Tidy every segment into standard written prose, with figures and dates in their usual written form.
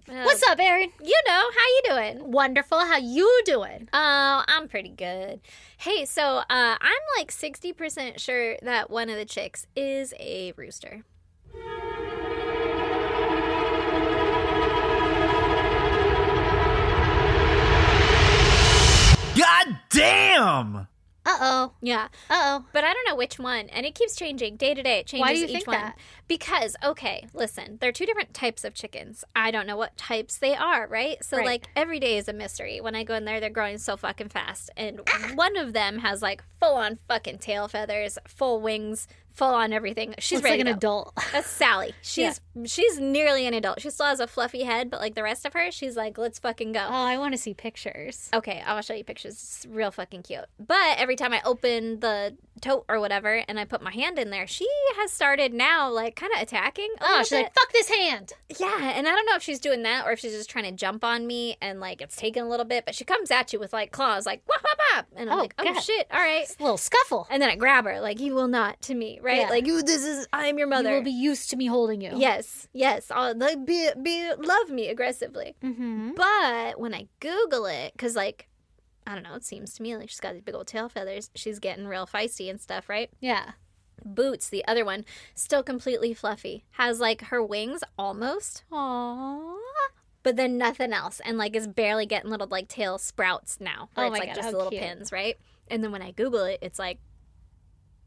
What's up, Erin? You know, how you doing? Wonderful. How you doing? Oh, I'm pretty good. Hey, so I'm like 60% sure that one of the chicks is a rooster. God damn! Uh-oh. Yeah. Uh-oh. But I don't know which one. And it keeps changing day to day. It changes Why do you each think one. that? Because, okay, listen, there are two different types of chickens. I don't know what types they are, right? So, Right. like, every day is a mystery. When I go in there, they're growing so fucking fast. And one of them has, like, full-on fucking tail feathers, full wings, full-on everything. She's Looks ready like an to go. adult. That's Sally. She's nearly an adult. She still has a fluffy head, but, like, the rest of her, she's like, let's fucking go. Oh, I want to see pictures. Okay, I'll show you pictures. It's real fucking cute. But every time I open the tote or whatever and I put my hand in there, she has started now, like, kind of attacking a Oh, little she's bit. like, fuck this hand. Yeah, and I don't know if she's doing that or if she's just trying to jump on me and, like, it's taking a little bit. But she comes at you with, like, claws, like, whop, whop, whop. And I'm Oh, like, oh, God. shit, all right. It's a little scuffle. And then I grab her, like, you will not to me, right? Yeah. Like, I am your mother. You will be used to me holding you. Yes, I'll like, love me aggressively. Mm-hmm. But when I Google it, because, like, I don't know, it seems to me like she's got these big old tail feathers. She's getting real feisty and stuff, right? Yeah. Boots, the other one, still completely fluffy. Has, like, her wings almost, Aww. but then nothing else. And, like, is barely getting little, like, tail sprouts now. Where Oh it's, my like, God, just how the little cute. pins, right? And then when I Google it, it's like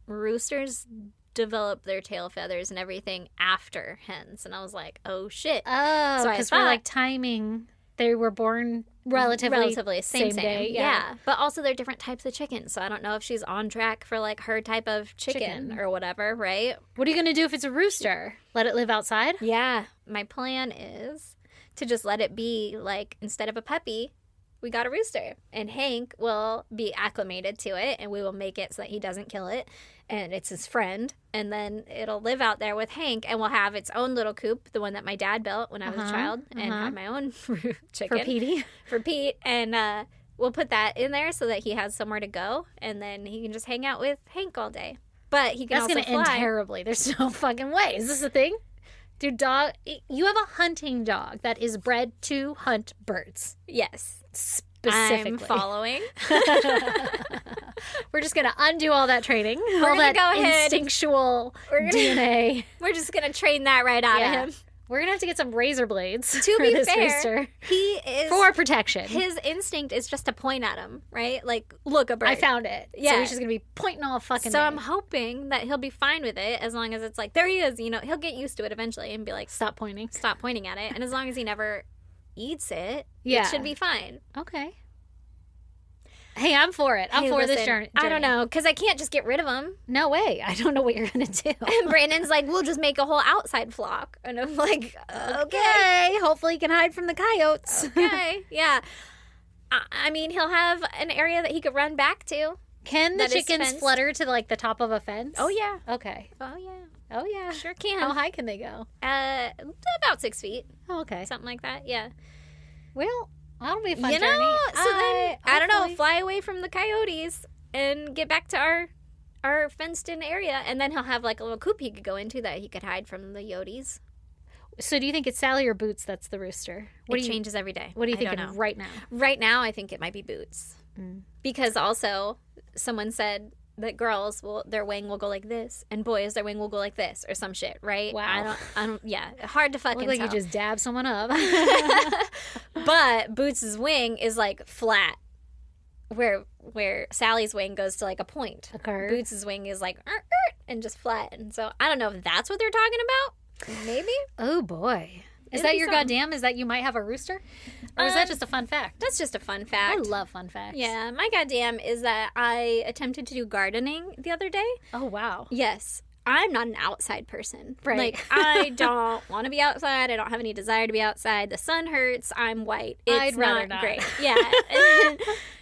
roosters develop their tail feathers and everything after hens. And I was like, oh, shit. Oh, So I because we're thought- like timing. They were born relatively same day. Yeah. But also they're different types of chickens, so I don't know if she's on track for, like, her type of chicken. Or whatever, right? What are you going to do if it's a rooster? Let it live outside? Yeah, my plan is to just let it be, like, instead of a puppy, we got a rooster, and Hank will be acclimated to it, and we will make it so that he doesn't kill it, and it's his friend, and then it'll live out there with Hank, and we'll have its own little coop, the one that my dad built when I was a child, and have my own chicken For Petey? for Pete, and we'll put that in there so that he has somewhere to go, and then he can just hang out with Hank all day. But he can That's also going to end fly. terribly. There's no fucking way. Is this a thing? Dude, you have a hunting dog that is bred to hunt birds. Yes. Specifically. I'm following. We're just going to undo all that training. All gonna that go ahead. instinctual We're gonna- DNA. We're just going to train that right out Yeah. of him. We're going to have to get some razor blades To for be this fair, rooster. he is... For protection. His instinct is just to point at him, right? Like, look, a bird. I found it. Yeah. So he's just going to be pointing all fucking So day. I'm hoping that he'll be fine with it as long as it's like, there he is. You know, he'll get used to it eventually and be like, Stop pointing. stop pointing at it. And as long as he never eats it, Yeah. it should be fine. Okay. Hey, I'm for it. I'm Hey, for this listen, journey. I don't know, because I can't just get rid of him. No way. I don't know what you're going to do. And Brandon's like, we'll just make a whole outside flock. And I'm like, okay. Okay. Hopefully he can hide from the coyotes. Okay, yeah. I mean, he'll have an area that he could run back to. Can the That is chickens fenced. flutter to like the top of a fence? Oh, yeah. Okay. Oh, yeah. Oh yeah. Sure can. How high can they go? About 6 feet. Oh, okay. Something like that, yeah. Well, that'll be a fun You know, journey. so then, I don't know, hopefully- fly away from the coyotes and get back to our fenced-in area. And then he'll have, like, a little coop he could go into that he could hide from the yotes. So do you think it's Sally or Boots that's the rooster? It changes every day. What are you I don't thinking know. right now? Right now, I think it might be Boots. Because also, someone said that girls their wing will go like this, and boys their wing will go like this, or some shit, right? Wow. I don't. Yeah, hard to fucking Look like tell. you just dabbed someone up. But Boots's wing is like flat, where Sally's wing goes to like a point. A curve. Boots's wing is like and just flat, and so I don't know if that's what they're talking about. Maybe Oh boy. Is It'd that be your something. goddamn? Is that you might have a rooster? Or is that just a fun fact? that's just a fun I fact. love fun facts. Yeah, my goddamn is that I attempted to do gardening the other day. Oh wow. Yes. I'm not an outside person. Right. Like, I don't want to be outside. I don't have any desire to be outside. The sun hurts. I'm white. It's I'd rather not. great. Yeah.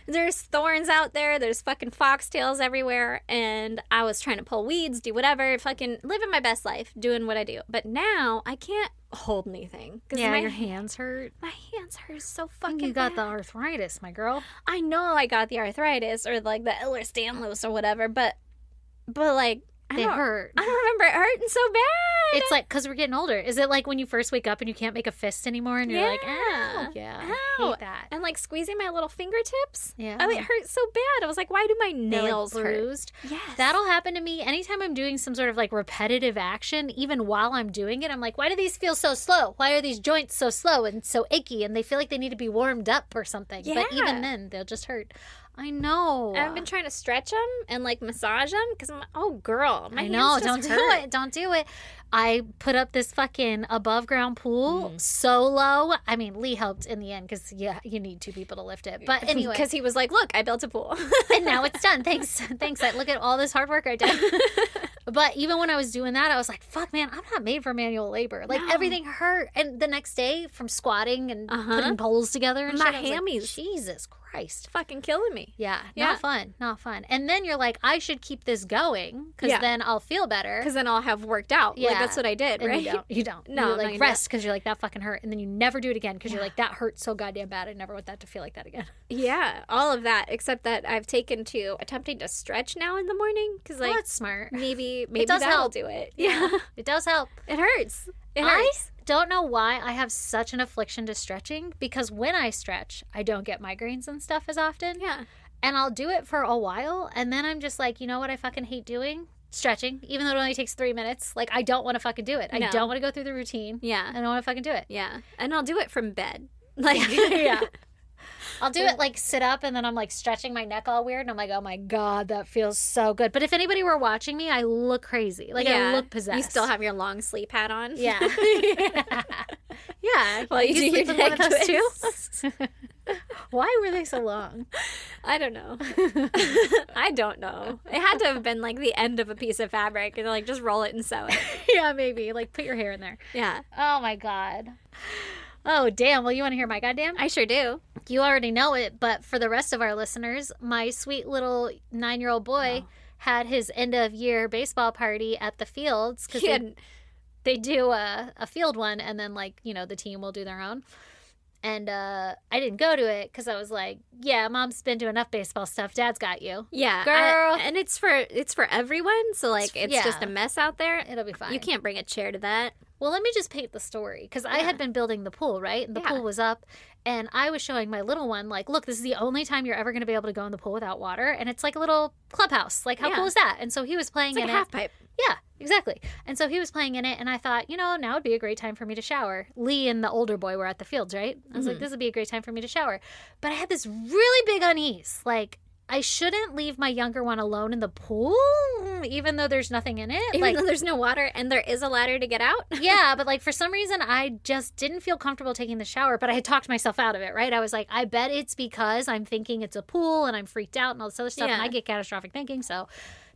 There's thorns out there. There's fucking foxtails everywhere. And I was trying to pull weeds, do whatever, fucking living my best life, doing what I do. But now I can't hold anything. Yeah, my your hands hurt. My hands hurt so fucking You got the bad. arthritis, my girl. I know I got the arthritis or like the Ehlers-Danlos or whatever, but like, They hurt. I don't remember it hurting so bad. It's like, because we're getting older. Is it like when you first wake up and you can't make a fist anymore and you're like, ow. Yeah. I hate that. And like squeezing my little fingertips. Yeah. Oh, it hurts so bad. I was like, why do my nails like hurt? bruised? Yes. That'll happen to me anytime I'm doing some sort of like repetitive action. Even while I'm doing it, I'm like, why do these feel so slow? Why are these joints so slow and so achy? And they feel like they need to be warmed up or something. Yeah. But even then, they'll just hurt. I know. I've been trying to stretch them and like massage them because I'm like, oh girl, my I know. hands Don't just do hurt. it. Don't do it. I put up this fucking above ground pool so low. I mean, Lee helped in the end because you need two people to lift it. But anyway, Because he was like, look, I built a pool. and now it's done. Thanks. Look at all this hard work I did. But even when I was doing that, I was like, fuck, man, I'm not made for manual labor. Like, everything hurt. And the next day, from squatting and putting poles together and My shit, I was like, hammies. Jesus Christ. Fucking killing me. Yeah, Yeah. not fun. Not fun. And then you're like, I should keep this going because then I'll feel better. Because then I'll have worked out. Yeah. Like, that's what I did, And right? you don't. No, you no, like you rest because you're like, that fucking hurt. And then you never do it again because you're like, that hurt so goddamn bad. I never want that to feel like that again. Yeah, all of that, except that I've taken to attempting to stretch now in the morning because, like, Well, that's smart. maybe does that'll help. do it. Yeah, it does help. It hurts. It I hurts. don't know why I have such an affliction to stretching because when I stretch, I don't get migraines and stuff as often. Yeah. And I'll do it for a while and then I'm just like, you know what I fucking hate doing? Stretching, even though it only takes 3 minutes. Like, I don't want to fucking do it. No. I don't want to go through the routine. Yeah. I don't want to fucking do it. Yeah. And I'll do it from bed. Like, Yeah. I'll do it like sit up and then I'm like stretching my neck all weird and I'm like, oh my God, that feels so good. But if anybody were watching me, I look crazy. Like, I look possessed. You still have your long sleep hat on? Yeah. Yeah. Well, you do your sleep with one of neck those twists. too? Why were they so long? I don't know. I don't know. It had to have been like the end of a piece of fabric and like just roll it and sew it. Yeah, maybe. Like, put your hair in there. Yeah. Oh my God. Oh, damn. Well, you want to hear my goddamn? I sure do. You already know it, but for the rest of our listeners, my sweet little 9-year-old boy had his end of year baseball party at the fields because they do a field one and then, like, you know, the team will do their own. And I didn't go to it because I was like, yeah, Mom's been doing enough baseball stuff. Dad's got you. Yeah. Girl. And it's for everyone. So, like, it's just a mess out there. It'll be fine. You can't bring a chair to that. Well, let me just paint the story because I had been building the pool, right? And the pool was up and I was showing my little one, like, look, this is the only time you're ever going to be able to go in the pool without water. And it's like a little clubhouse. Like, how cool is that? And so he was playing It's like in a it. half pipe. Yeah, exactly. And so he was playing in it and I thought, you know, now would be a great time for me to shower. Lee and the older boy were at the fields, right? I was like, this would be a great time for me to shower. But I had this really big unease. Like, I shouldn't leave my younger one alone in the pool, even though there's nothing in it. Even though there's no water and there is a ladder to get out. Yeah, but like for some reason, I just didn't feel comfortable taking the shower, but I had talked myself out of it, right? I was like, I bet it's because I'm thinking it's a pool and I'm freaked out and all this other stuff, and I get catastrophic thinking, so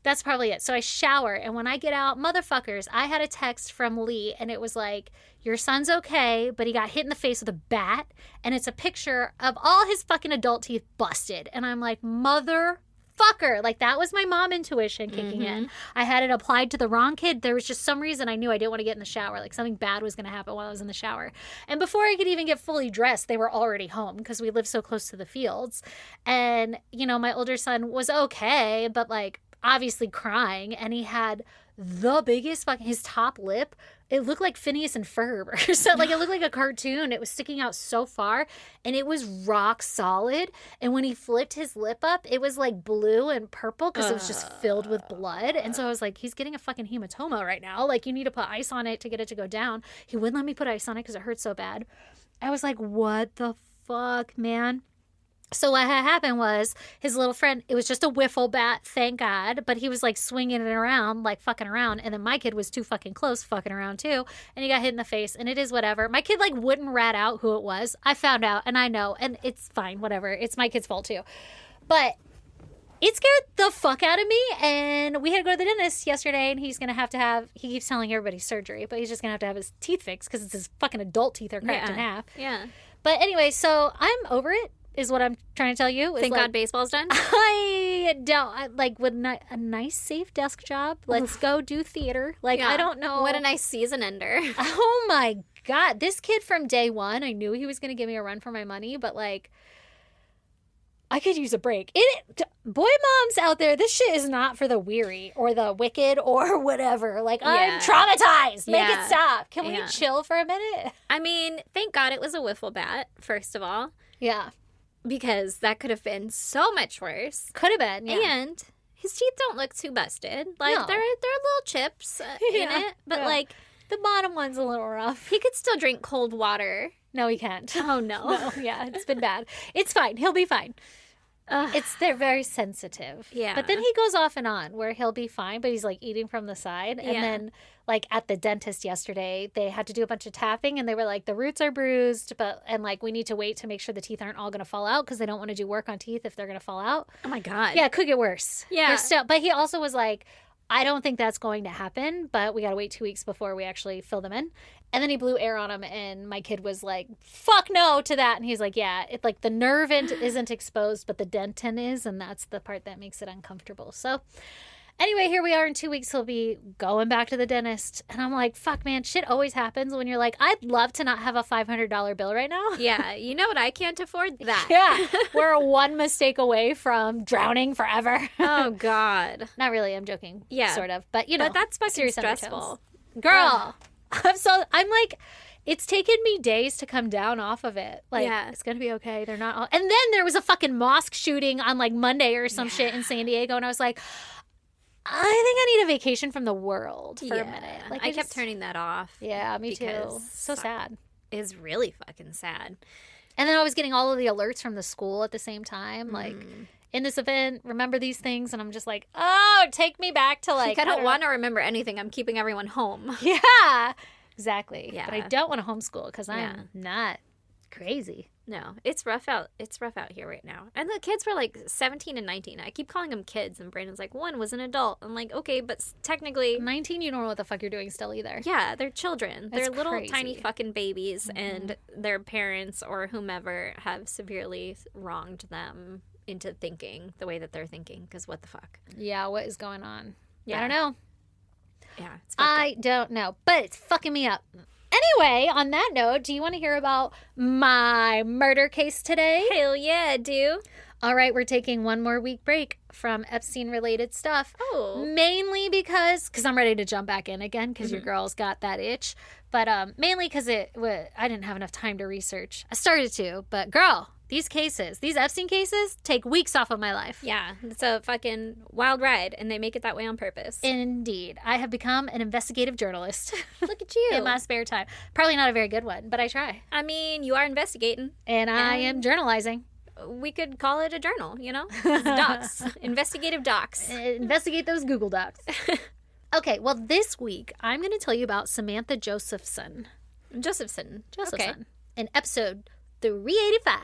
that's probably it. So I shower, and when I get out, motherfuckers, I had a text from Lee, and it was like, your son's okay, but he got hit in the face with a bat, and it's a picture of all his fucking adult teeth busted. And I'm like, motherfucker. Like, that was my mom intuition kicking in. I had it applied to the wrong kid. There was just some reason I knew I didn't want to get in the shower. Like, something bad was going to happen while I was in the shower. And before I could even get fully dressed, they were already home because we live so close to the fields. And, you know, my older son was okay, but like, obviously crying, and he had the biggest fucking, his top lip, it looked like Phineas and Ferb or so, like it looked like a cartoon. It was sticking out so far and it was rock solid, and when he flipped his lip up, it was like blue and purple because it was just filled with blood. And so I was like, he's getting a fucking hematoma right now, like you need to put ice on it to get it to go down. He wouldn't let me put ice on it because it hurt so bad. I was like, what the fuck, man? So what had happened was his little friend, it was just a wiffle bat, thank God, but he was like swinging it around, like fucking around. And then my kid was too fucking close fucking around too. And he got hit in the face, and it is whatever. My kid like wouldn't rat out who it was. I found out, and I know, and it's fine, whatever. It's my kid's fault too. But it scared the fuck out of me, and we had to go to the dentist yesterday, and he's going to have, he keeps telling everybody surgery, but he's just going to have his teeth fixed because it's his fucking adult teeth are cracked in half. Yeah. But anyway, so I'm over it. Is what I'm trying to tell you. Thank God baseball's done. I like with a nice safe desk job. Let's go do theater. Like, I don't know. What a nice season ender. Oh my God. This kid from day one, I knew he was going to give me a run for my money, but like, I could use a break. Boy moms out there, this shit is not for the weary or the wicked or whatever. Like, I'm traumatized. Make it stop. Can we chill for a minute? I mean, thank God it was a wiffle bat, first of all. Yeah. Because that could have been so much worse. Could have been, yeah. And his teeth don't look too busted. Like, No. they're little chips in it. But, like... The bottom one's a little rough. He could still drink cold water. No, he can't. Oh, no. No, yeah, it's been bad. It's fine. He'll be fine. They're very sensitive. Yeah. But then he goes off and on where he'll be fine, but he's like eating from the side. And then like at the dentist yesterday, they had to do a bunch of tapping and they were like, the roots are bruised, and like we need to wait to make sure the teeth aren't all going to fall out because they don't want to do work on teeth if they're going to fall out. Oh my God. Yeah, it could get worse. Yeah. But he also was like, I don't think that's going to happen, but we got to wait 2 weeks before we actually fill them in. And then he blew air on him, and my kid was like, fuck no to that. And he's like, yeah, it like the nerve isn't exposed, but the dentin is, and that's the part that makes it uncomfortable. So anyway, here we are in 2 weeks. He'll be going back to the dentist. And I'm like, fuck, man, shit always happens when you're like, I'd love to not have a $500 bill right now. Yeah, you know what? I can't afford that. Yeah, we're one mistake away from drowing forever. Oh, God. Not really, I'm joking. Yeah. Sort of. But, you know. But that's fucking serious stressful. undertones. Girl, I'm like, it's taken me days to come down off of it. Like, it's going to be okay. They're not all. And then there was a fucking mosque shooting on like Monday or some shit in San Diego. And I was like, I think I need a vacation from the world for a minute. Like, I kept turning that off. Yeah, me too. So sad. It's really fucking sad. And then I was getting all of the alerts from the school at the same time. Like, in this event, remember these things. And I'm just like, oh, take me back to like. I don't want to remember anything. I'm keeping everyone home. Yeah, exactly. Yeah. But I don't want to homeschool because I'm not crazy. No, it's rough out. It's rough out here right now. And the kids were like 17 and 19. I keep calling them kids, and Brandon's like, one was an adult. I'm like, okay, but technically 19, you don't know what the fuck you're doing still either. Yeah, they're children. They're little crazy. tiny fucking babies, and their parents or whomever have severely wronged them into thinking the way that they're thinking. Because what the fuck? Yeah, what is going on? Yeah. I don't know. Yeah, it's I don't know, but it's fucking me up. Anyway, on that note, do you want to hear about my murder case today? Hell yeah, I do. All right, we're taking one more week break from Epstein-related stuff. Oh. Mainly because I'm ready to jump back in again because your girl's got that itch. But mainly because I didn't have enough time to research. I started to, but girl, these Epstein cases, take weeks off of my life. Yeah, it's a fucking wild ride, and they make it that way on purpose. Indeed. I have become an investigative journalist. Look at you. In my spare time. Probably not a very good one, but I try. I mean, you are investigating. And I am journalizing. We could call it a journal, you know? It's docs. Investigative docs. Investigate those Google Docs. Okay, well, this week, I'm going to tell you about Samantha Josephson. Josephson. Okay. In episode 385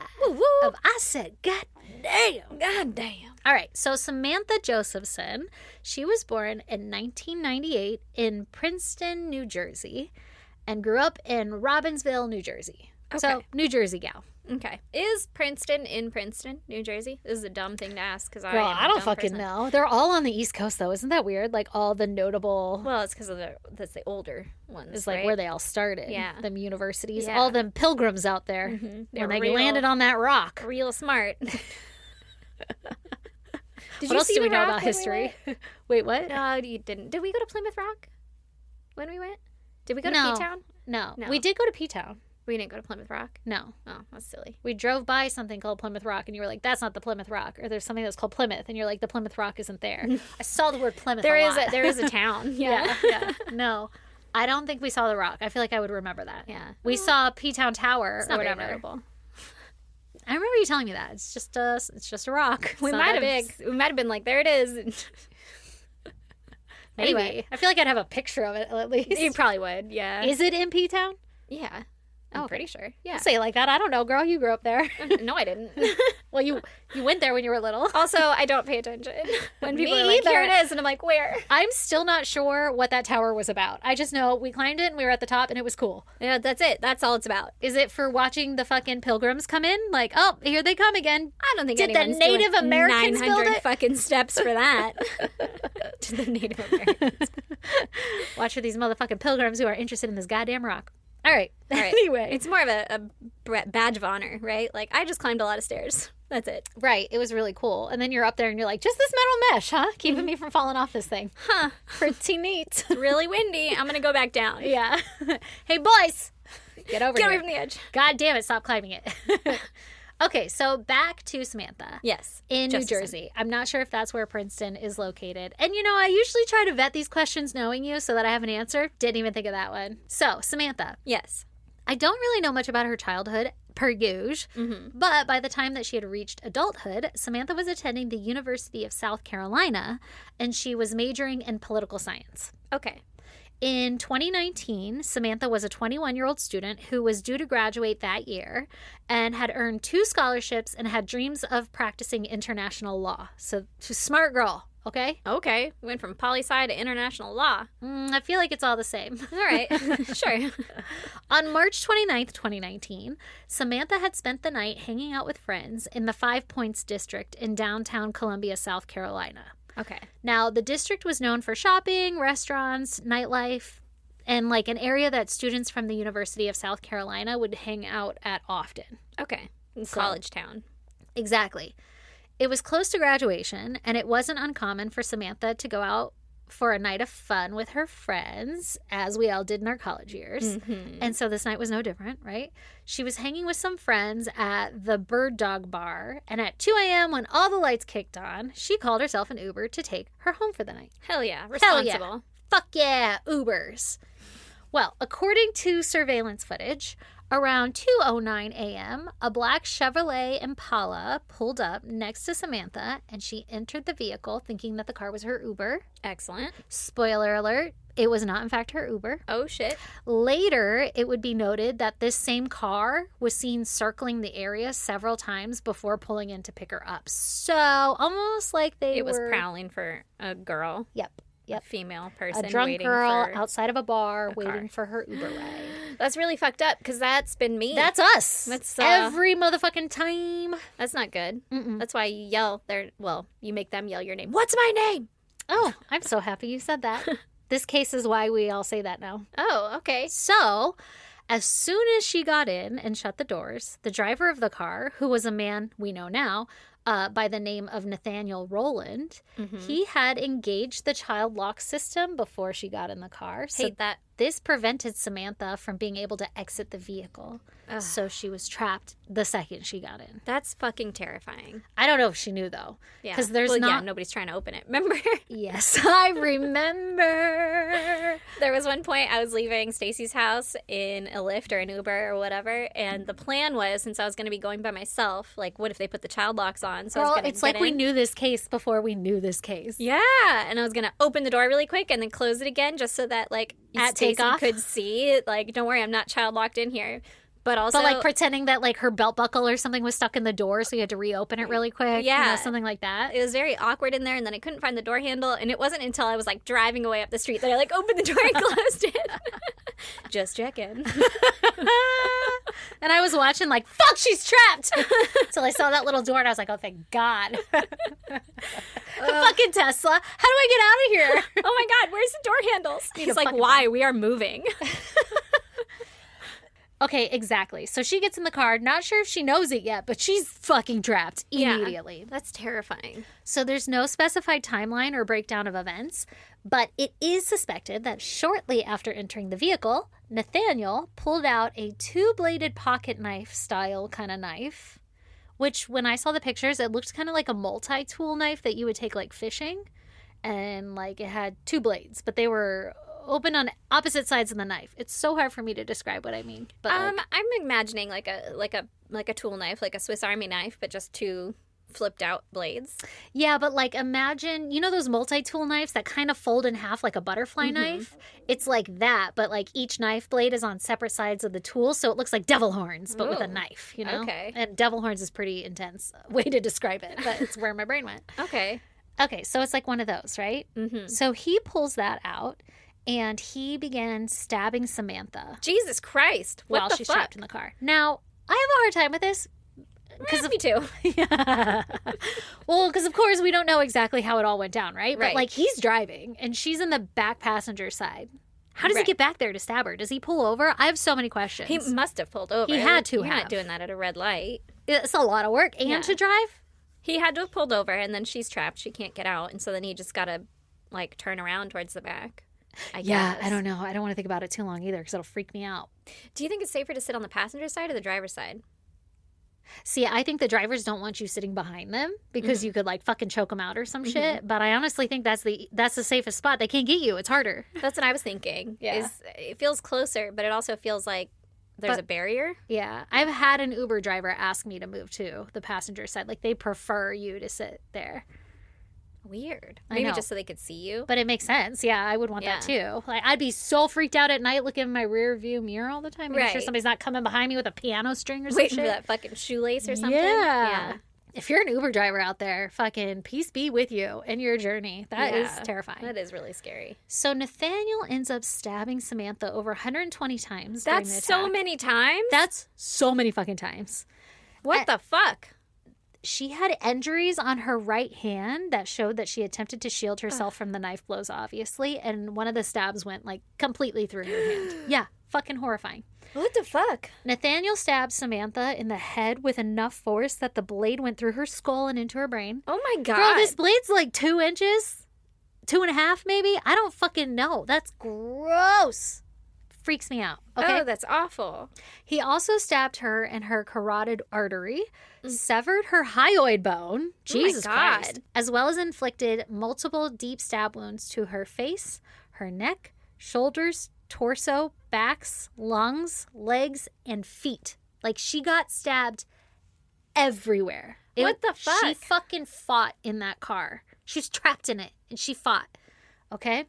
of I Said God Damn. All right, so Samantha Josephson, she was born in 1998 in Princeton, New Jersey, and grew up in Robbinsville, New Jersey. Okay. So, New Jersey gal. Okay. Is Princeton in Princeton, New Jersey? This is a dumb thing to ask because I don't fucking know. They're all on the East Coast, though. Isn't that weird? Like, all the notable... Well, it's because that's the older ones, It's like right? where they all started. Yeah. Them universities. Yeah. All them pilgrims out there. Mm-hmm. When they landed on that rock. Real smart. What else do we know about history? Wait, what? No, you didn't. Did we go to Plymouth Rock when we went? Did we go to No. P-Town? No. No. We did go to P-Town. We didn't go to Plymouth Rock? No. Oh, that's silly. We drove by something called Plymouth Rock, and you were like, that's not the Plymouth Rock. Or there's something that's called Plymouth, and you're like, the Plymouth Rock isn't there. I saw the word Plymouth There a is lot. there is a town. Yeah. Yeah. No. I don't think we saw the rock. I feel like I would remember that. Yeah. We saw P-Town Tower It's or not very whatever. notable. I remember you telling me that. It's just a rock. It's We not might that have big. we might have been like, there it is. Anyway, Maybe. I feel like I'd have a picture of it at least. You probably would, yeah. Is it in P-Town? Yeah. I'm pretty sure. Yeah. Say it like that. I don't know, girl. You grew up there. No, I didn't. Well, you went there when you were little. Also, I don't pay attention. When people Me are like, either. here it is, and I'm like, where? I'm still not sure what that tower was about. I just know we climbed it and we were at the top and it was cool. Yeah, that's it. That's all it's about. Is it for watching the fucking pilgrims come in? Like, oh, here they come again. I don't think Did the anyone's Native doing Americans build 900 it? fucking steps for that. To the Native Americans. Watch for these motherfucking pilgrims who are interested in this goddamn rock. All right. All right. Anyway. It's more of a badge of honor, right? Like, I just climbed a lot of stairs. That's it. Right. It was really cool. And then you're up there and you're like, just this metal mesh, huh? Keeping me from falling off this thing. Huh. Pretty neat. It's really windy. I'm going to go back down. Yeah. Hey, boys. Get over Get here. away from the edge. God damn it. Stop climbing it. Okay, so back to Samantha. Yes. In New Jersey. I'm not sure if that's where Princeton is located. And I usually try to vet these questions knowing you so that I have an answer. Didn't even think of that one. So, Samantha. Yes. I don't really know much about her childhood, per usual, but by the time that she had reached adulthood, Samantha was attending the University of South Carolina, and she was majoring in political science. Okay. In 2019, Samantha was a 21-year-old student who was due to graduate that year and had earned 2 scholarships and had dreams of practicing international law. So, smart girl, okay? Okay. Went from poli-sci to international law. I feel like it's all the same. All right. Sure. On March 29th, 2019, Samantha had spent the night hanging out with friends in the 5 Points district in downtown Columbia, South Carolina. Okay. Now, the district was known for shopping, restaurants, nightlife, and like an area that students from the University of South Carolina would hang out at often. Okay. College town. Exactly. It was close to graduation, and it wasn't uncommon for Samantha to go out for a night of fun with her friends, as we all did in our college years. Mm-hmm. And so this night was no different, right? She was hanging with some friends at the Bird Dog Bar, and at 2 a.m. when all the lights kicked on, she called herself an Uber to take her home for the night. Hell yeah. Responsible. Hell yeah. Fuck yeah, Ubers. Well, according to surveillance footage, around 2:09 a.m., a black Chevrolet Impala pulled up next to Samantha, and she entered the vehicle thinking that the car was her Uber. Excellent. Spoiler alert, it was not in fact her Uber. Oh, shit. Later, it would be noted that this same car was seen circling the area several times before pulling in to pick her up. So, almost like It was prowling for a girl. Yep. A female person. A drunk waiting girl for outside of a bar waiting car. for her Uber ride. That's really fucked up because that's been me. That's us. That's every motherfucking time. That's not good. Mm-mm. That's why you yell you make them yell your name. What's my name? Oh, I'm so happy you said that. This case is why we all say that now. Oh, okay. So, as soon as she got in and shut the doors, the driver of the car, who was a man we know now, by the name of Nathaniel Rowland, he had engaged the child lock system before she got in the car. Hate that. This prevented Samantha from being able to exit the vehicle. Ugh. So she was trapped the second she got in. That's fucking terrifying. I don't know if she knew, though. Yeah. Because there's nobody's trying to open it. Remember? Yes, I remember. There was one point I was leaving Stacey's house in a Lyft or an Uber or whatever, and the plan was, since I was going to be going by myself, like, what if they put the child locks on? So I was going to it's like we knew this case before we knew this case. Yeah, and I was going to open the door really quick and then close it again just so that, like, Stacey could see, like, don't worry, I'm not child locked in here. But also, like, pretending that, like, her belt buckle or something was stuck in the door, so you had to reopen it really quick. Yeah. Something like that. It was very awkward in there, and then I couldn't find the door handle, and it wasn't until I was, like, driving away up the street that I, like, opened the door and closed it. Just checking. And I was watching, like, fuck, she's trapped! Until I saw that little door, and I was like, oh, thank God. Fucking Tesla. How do I get out of here? Oh, my God, where's the door handles? He's He's like, why? We are moving. Okay, exactly. So she gets in the car, not sure if she knows it yet, but she's fucking trapped immediately. Yeah, that's terrifying. So there's no specified timeline or breakdown of events, but it is suspected that shortly after entering the vehicle, Nathaniel pulled out a 2-bladed pocket knife style kind of knife, which when I saw the pictures, it looked kind of like a multi-tool knife that you would take like fishing, and like it had 2 blades, but they were open on opposite sides of the knife. It's so hard for me to describe what I mean. But I'm imagining like a tool knife, like a Swiss Army knife, but just 2 flipped out blades. Yeah, but like imagine, those multi-tool knives that kind of fold in half like a butterfly knife? It's like that, but like each knife blade is on separate sides of the tool, so it looks like devil horns, but with a knife, Okay. And devil horns is pretty intense way to describe it, but it's where my brain went. Okay, so it's like one of those, right? Mm-hmm. So he pulls that out, and he began stabbing Samantha. Jesus Christ. What while the she's fuck? trapped in the car. Now, I have a hard time with this. Me too. Yeah. Well, because of course we don't know exactly how it all went down, right? Right. But like he's driving and she's in the back passenger side. How does he get back there to stab her? Does he pull over? I have so many questions. He must have pulled over. He had to You're have. not doing that at a red light. It's a lot of work. And to drive? He had to have pulled over, and then she's trapped. She can't get out. And so then he just got to, like, turn around towards the back. I guess. I don't know. I don't want to think about it too long either because it'll freak me out. Do you think it's safer to sit on the passenger side or the driver's side? See, I think the drivers don't want you sitting behind them because you could like fucking choke them out or some shit. But I honestly think that's the safest spot. They can't get you. It's harder. That's what I was thinking. Yeah. It feels closer, but it also feels like there's a barrier. Yeah. I've had an Uber driver ask me to move to the passenger side. Like they prefer you to sit there. Weird. I Maybe know. just so they could see you. But it makes sense. Yeah, I would want that too. Like I'd be so freaked out at night looking in my rear view mirror all the time. Making sure somebody's not coming behind me with a piano string or some Waiting shit. for that fucking shoelace or something. Yeah. If you're an Uber driver out there, fucking peace be with you in your journey. That is terrifying. That is really scary. So Nathaniel ends up stabbing Samantha over 120 times. During the That's attack. so many times? That's so many fucking times. What the fuck? She had injuries on her right hand that showed that she attempted to shield herself from the knife blows, obviously. And one of the stabs went like completely through her hand. Yeah, fucking horrifying. What the fuck? Nathaniel stabbed Samantha in the head with enough force that the blade went through her skull and into her brain. Oh my God. Girl, this blade's like 2 inches, 2.5 maybe. I don't fucking know. That's gross. Freaks me out. Okay. Oh, that's awful. He also stabbed her in her carotid artery, severed her hyoid bone, Jesus Christ, as well as inflicted multiple deep stab wounds to her face, her neck, shoulders, torso, backs, lungs, legs, and feet. Like she got stabbed everywhere. What the fuck? She fucking fought in that car. She was trapped in it and she fought. Okay?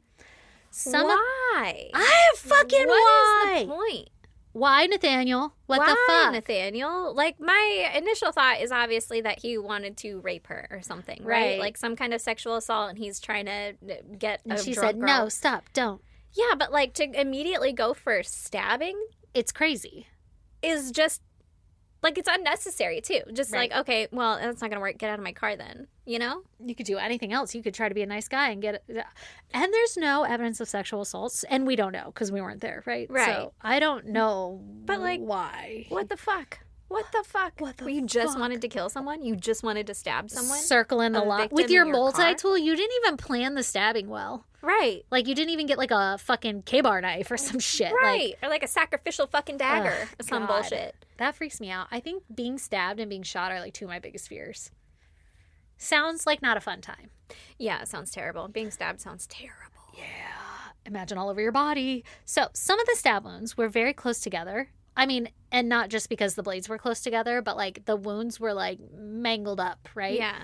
Why? I fucking why? What is the point? Why, Nathaniel? What the Why, fuck? Nathaniel? Like, my initial thought is obviously that he wanted to rape her or something, right? Like some kind of sexual assault, and he's trying to get And a she drunk said, girl. no, stop, don't. Yeah, but like to immediately go for stabbing It's crazy. is just like it's unnecessary too. Just Right. like, okay, well, that's not gonna work. Get out of my car then. You know? You could do anything else. You could try to be a nice guy and get it. And there's no evidence of sexual assaults. And we don't know because we weren't there, right? Right. So I don't know But, like, why. What the fuck? What the fuck? What the You just fuck? wanted to kill someone? You just wanted to stab someone? Circling the A lot. victim With your in your car? multi-tool, you didn't even plan the stabbing well. Right. Like, you didn't even get, like, a fucking K-bar knife or some shit. Right. Or like a sacrificial fucking dagger Ugh, or some God. bullshit. That freaks me out. I think being stabbed and being shot are, like, two of my biggest fears. Sounds like not a fun time. Yeah, it sounds terrible. Being stabbed sounds terrible. Imagine all over your body. So some of the stab wounds were very close together. I mean, and not just because the blades were close together, but like the wounds were like mangled up, right? Yeah.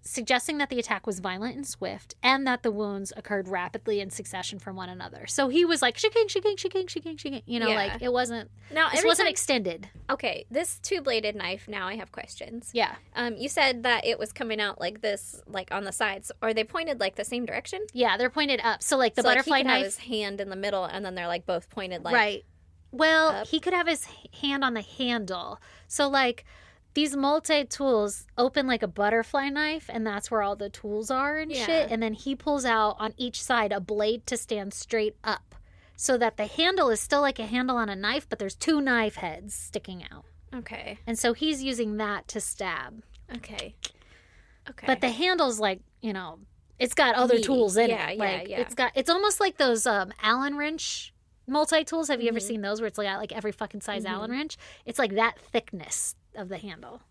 Suggesting that the attack was violent and swift and that the wounds occurred rapidly in succession from one another. So he was like, shaking, shaking, shaking, shaking, shaking. You know, Yeah. like it wasn't, Now, this wasn't extended. Okay, this two-bladed knife, now I have questions. Yeah. You said that it was coming out like this, like on the sides. Are they pointed like the same direction? Yeah, they're pointed up. So like the So, like, butterfly he could have knife. his hand in the middle, and then they're like both pointed like Right. Well, up. he could have his hand on the handle. So, like, these multi-tools open like a butterfly knife, and that's where all the tools are and Yeah. shit. And then he pulls out on each side a blade to stand straight up so that the handle is still like a handle on a knife, but there's two knife heads sticking out. Okay. And so he's using that to stab. Okay. Okay. But the handle's like, you know, it's got other Meaty. tools in Yeah, it. yeah, Like, yeah. it's almost like those Allen wrench multi-tools. Have you ever Mhm. seen those where it's like every fucking size Mhm. Allen wrench? It's like that thickness of the handle.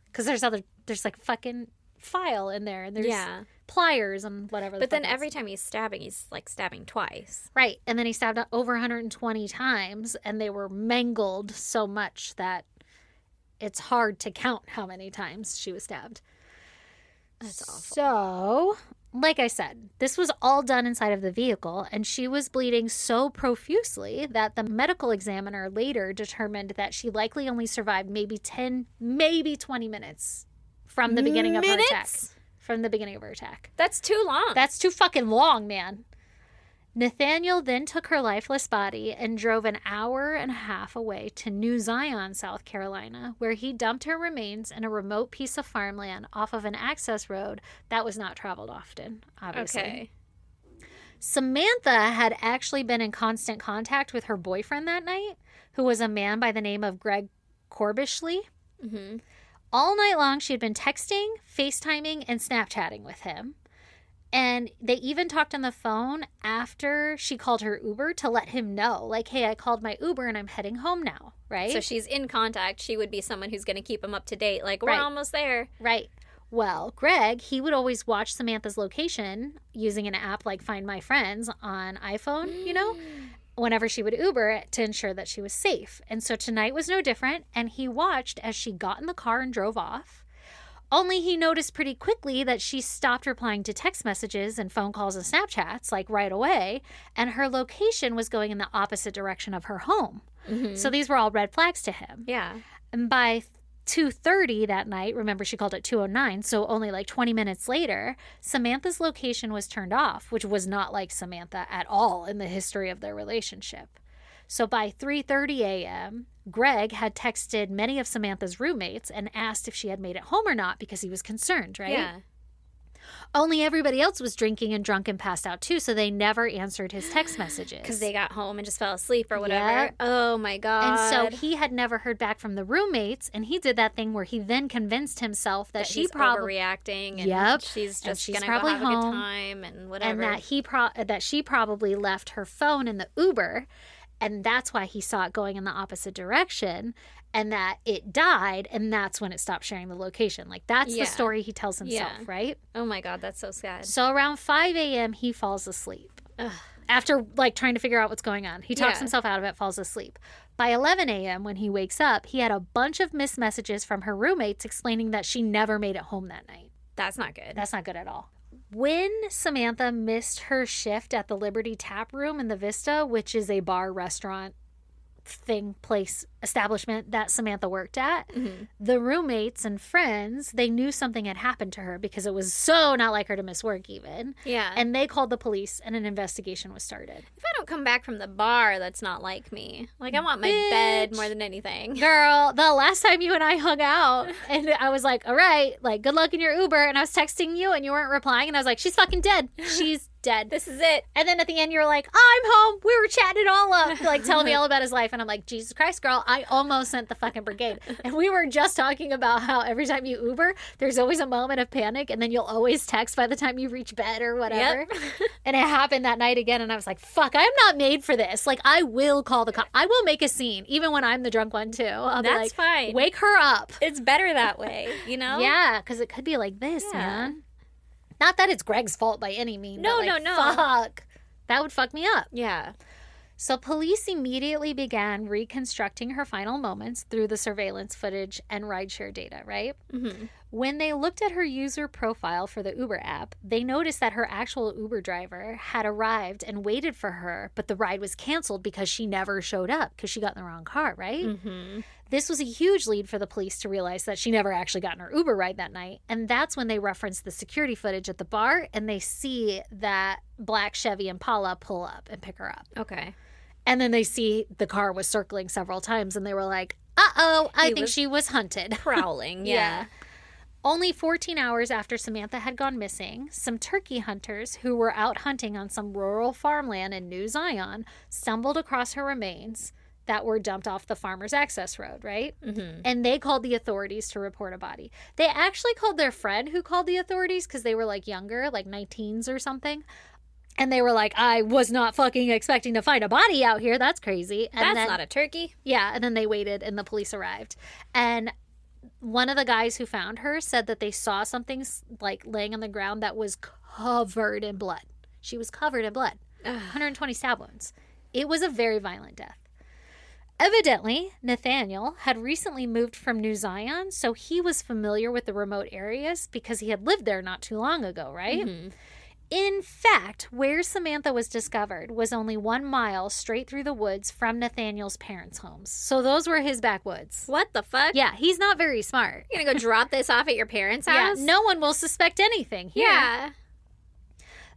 Because there's like fucking file in there, and there's yeah. pliers and whatever. But then every time he's like stabbing twice. right, and then he stabbed over 120 times, and they were mangled so much that it's hard to count how many times she was stabbed. That's awful. So, like I said, this was all done inside of the vehicle, and she was bleeding so profusely that the medical examiner later determined that she likely only survived maybe 10, maybe 20 minutes from the beginning of her attack. Minutes? From the beginning of her attack. That's too long. That's too fucking long, man. Nathaniel then took her lifeless body and drove an hour and a half away to New Zion, South Carolina, where he dumped her remains in a remote piece of farmland off of an access road that was not traveled often, obviously. Okay. Samantha had actually been in constant contact with her boyfriend that night, who was a man by the name of Greg Corbishley. Mm-hmm. All night long, she had been texting, FaceTiming, and Snapchatting with him. And they even talked on the phone after she called her Uber to let him know, like, hey, I called my Uber and I'm heading home now, right? So she's in contact. She would be someone who's going to keep him up to date. Like, we're almost there. Right. Well, Greg, he would always watch Samantha's location using an app like Find My Friends on iPhone, you know, whenever she would Uber to ensure that she was safe. And so tonight was no different. And he watched as she got in the car and drove off. Only he noticed pretty quickly that she stopped replying to text messages and phone calls and Snapchats, like right away, and her location was going in the opposite direction of her home. Mm-hmm. So these were all red flags to him. Yeah. And by 2:30 that night, remember she called at 2:09, so only like 20 minutes later, Samantha's location was turned off, which was not like Samantha at all in the history of their relationship. So by 3:30 a.m., Greg had texted many of Samantha's roommates and asked if she had made it home or not because he was concerned, right? Yeah. Only everybody else was drinking and drunk and passed out too, so they never answered his text messages. Because they got home and just fell asleep or whatever. Yep. Oh, my God. And so he had never heard back from the roommates, and he did that thing where he then convinced himself that she he's probably overreacting, and Yep. she's And just she's gonna probably go have a good home, time and whatever. and that she probably left her phone in the Uber, and that's why he saw it going in the opposite direction, and that it died, and that's when it stopped sharing the location. Like, that's the story he tells himself, right? Oh my God, that's so sad. So around 5 a.m., he falls asleep. After, like, trying to figure out what's going on. He talks himself out of it, falls asleep. By 11 a.m., when he wakes up, he had a bunch of missed messages from her roommates explaining that she never made it home that night. That's not good. That's not good at all. When Samantha missed her shift at the Liberty Tap Room in the Vista, which is a bar, restaurant, establishment that Samantha worked at, the roommates and friends, they knew something had happened to her because it was so not like her to miss work even. Yeah. And they called the police and an investigation was started. If I don't come back from the bar, that's not like me. Like, I want my bed more than anything. Girl, the last time you and I hung out and I was like, all right, like, good luck in your Uber, and I was texting you and you weren't replying, and I was like, she's fucking dead. She's dead. This is it. And then at the end, you were like, I'm home. We were chatting it all up, like telling me all about his life. And I'm like, Jesus Christ, girl, I almost sent the fucking brigade. And we were just talking about how every time you Uber, there's always a moment of panic. And then you'll always text by the time you reach bed or whatever. Yep. And it happened that night again. And I was like, fuck, I'm not made for this. Like, I will call the cop. I will make a scene, even when I'm the drunk one, too. I'll be That's like, fine. Wake her up. It's better that way, you know? Yeah, because it could be like this, man. Not that it's Greg's fault by any means. No, but like, no. Fuck. That would fuck me up. Yeah. So police immediately began reconstructing her final moments through the surveillance footage and rideshare data, right? Mm-hmm. When they looked at her user profile for the Uber app, they noticed that her actual Uber driver had arrived and waited for her, but the ride was canceled because she never showed up because she got in the wrong car, right? Mm-hmm. This was a huge lead for the police to realize that she never actually got in her Uber ride that night. And that's when they referenced the security footage at the bar and they see that black Chevy Impala pull up and pick her up. Okay. And then they see the car was circling several times and they were like, uh-oh, I think she was hunted. Prowling, yeah. Only 14 hours after Samantha had gone missing, some turkey hunters who were out hunting on some rural farmland in New Zion stumbled across her remains that were dumped off the farmer's access road, right? Mm-hmm. And they called the authorities to report a body. They actually called their friend who called the authorities because they were like younger, like 19s or something. And they were like, I was not fucking expecting to find a body out here. That's crazy. And That's not a turkey. Yeah, and then they waited and the police arrived. And one of the guys who found her said that they saw something like laying on the ground that was covered in blood. She was covered in blood. 120 stab wounds. It was a very violent death. Evidently, Nathaniel had recently moved from New Zion, so he was familiar with the remote areas because he had lived there not too long ago, right? Mm-hmm. In fact, where Samantha was discovered was only 1 mile straight through the woods from Nathaniel's parents' homes. So those were his backwoods. What the fuck? Yeah, he's not very smart. You're gonna go drop this off at your parents' house? Yeah, no one will suspect anything here. Yeah.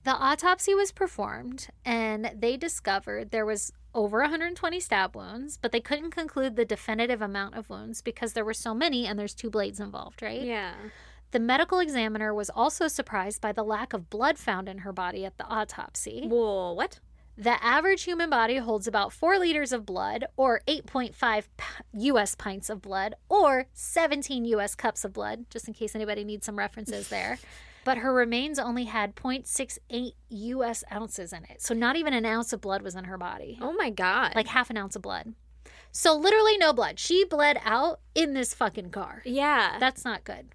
The autopsy was performed, and they discovered there was over 120 stab wounds, but they couldn't conclude the definitive amount of wounds because there were so many and there's 2 blades involved, right? Yeah. The medical examiner was also surprised by the lack of blood found in her body at the autopsy. Whoa, what? The average human body holds about 4 liters of blood, or 8.5 U.S. pints of blood, or 17 U.S. cups of blood, just in case anybody needs some references there. But her remains only had 0.68 U.S. ounces in it. So not even an ounce of blood was in her body. Oh, my God. Like half an ounce of blood. So literally no blood. She bled out in this fucking car. Yeah. That's not good.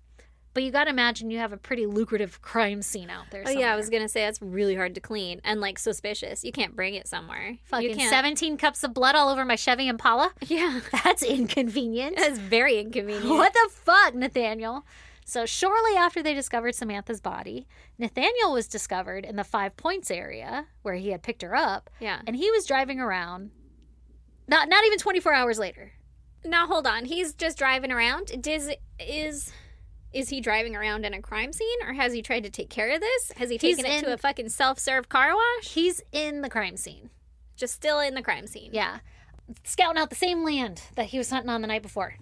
But you got to imagine you have a pretty lucrative crime scene out there somewhere. Oh, yeah, I was going to say that's really hard to clean and, like, suspicious. You can't bring it somewhere. Fucking 17 cups of blood all over my Chevy Impala? Yeah. That's inconvenient. That's very inconvenient. What the fuck, Nathaniel? So shortly after they discovered Samantha's body, Nathaniel was discovered in the 5 Points area where he had picked her up. Yeah. And he was driving around, not even 24 hours later. Now, hold on. He's just driving around? Is he driving around in a crime scene, or has he tried to take care of this? Has he taken it to a fucking self-serve car wash? He's in the crime scene. Just still in the crime scene. Yeah. Scouting out the same land that he was hunting on the night before.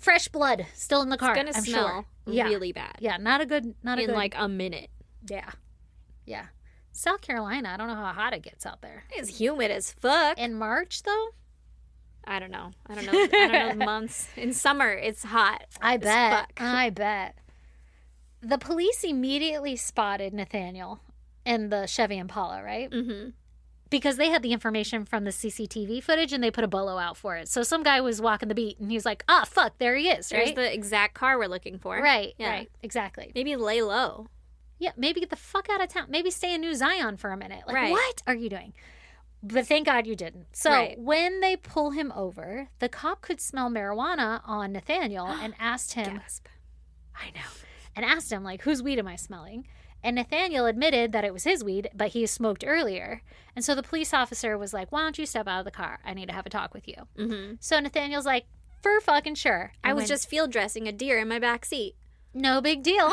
Fresh blood still in the car. It's gonna smell really bad. Yeah, not a good. In like a minute. Yeah. South Carolina, I don't know how hot it gets out there. It's humid as fuck. In March, though? I don't know the months. In summer, it's hot. I bet. The police immediately spotted Nathaniel in the Chevy Impala, right? Mm-hmm. Because they had the information from the CCTV footage and they put a bolo out for it. So some guy was walking the beat and he was like, fuck, there he is, right? There's the exact car we're looking for. Right, exactly. Maybe lay low. Yeah, maybe get the fuck out of town. Maybe stay in New Zion for a minute. Like, right. What are you doing? But thank God you didn't. So when they pull him over, the cop could smell marijuana on Nathaniel and asked him, Gasp. I know, and asked him, like, whose weed am I smelling? And Nathaniel admitted that it was his weed, but he smoked earlier. And so the police officer was like, why don't you step out of the car? I need to have a talk with you. Mm-hmm. So Nathaniel's like, for fucking sure. I was just field dressing a deer in my back seat. No big deal.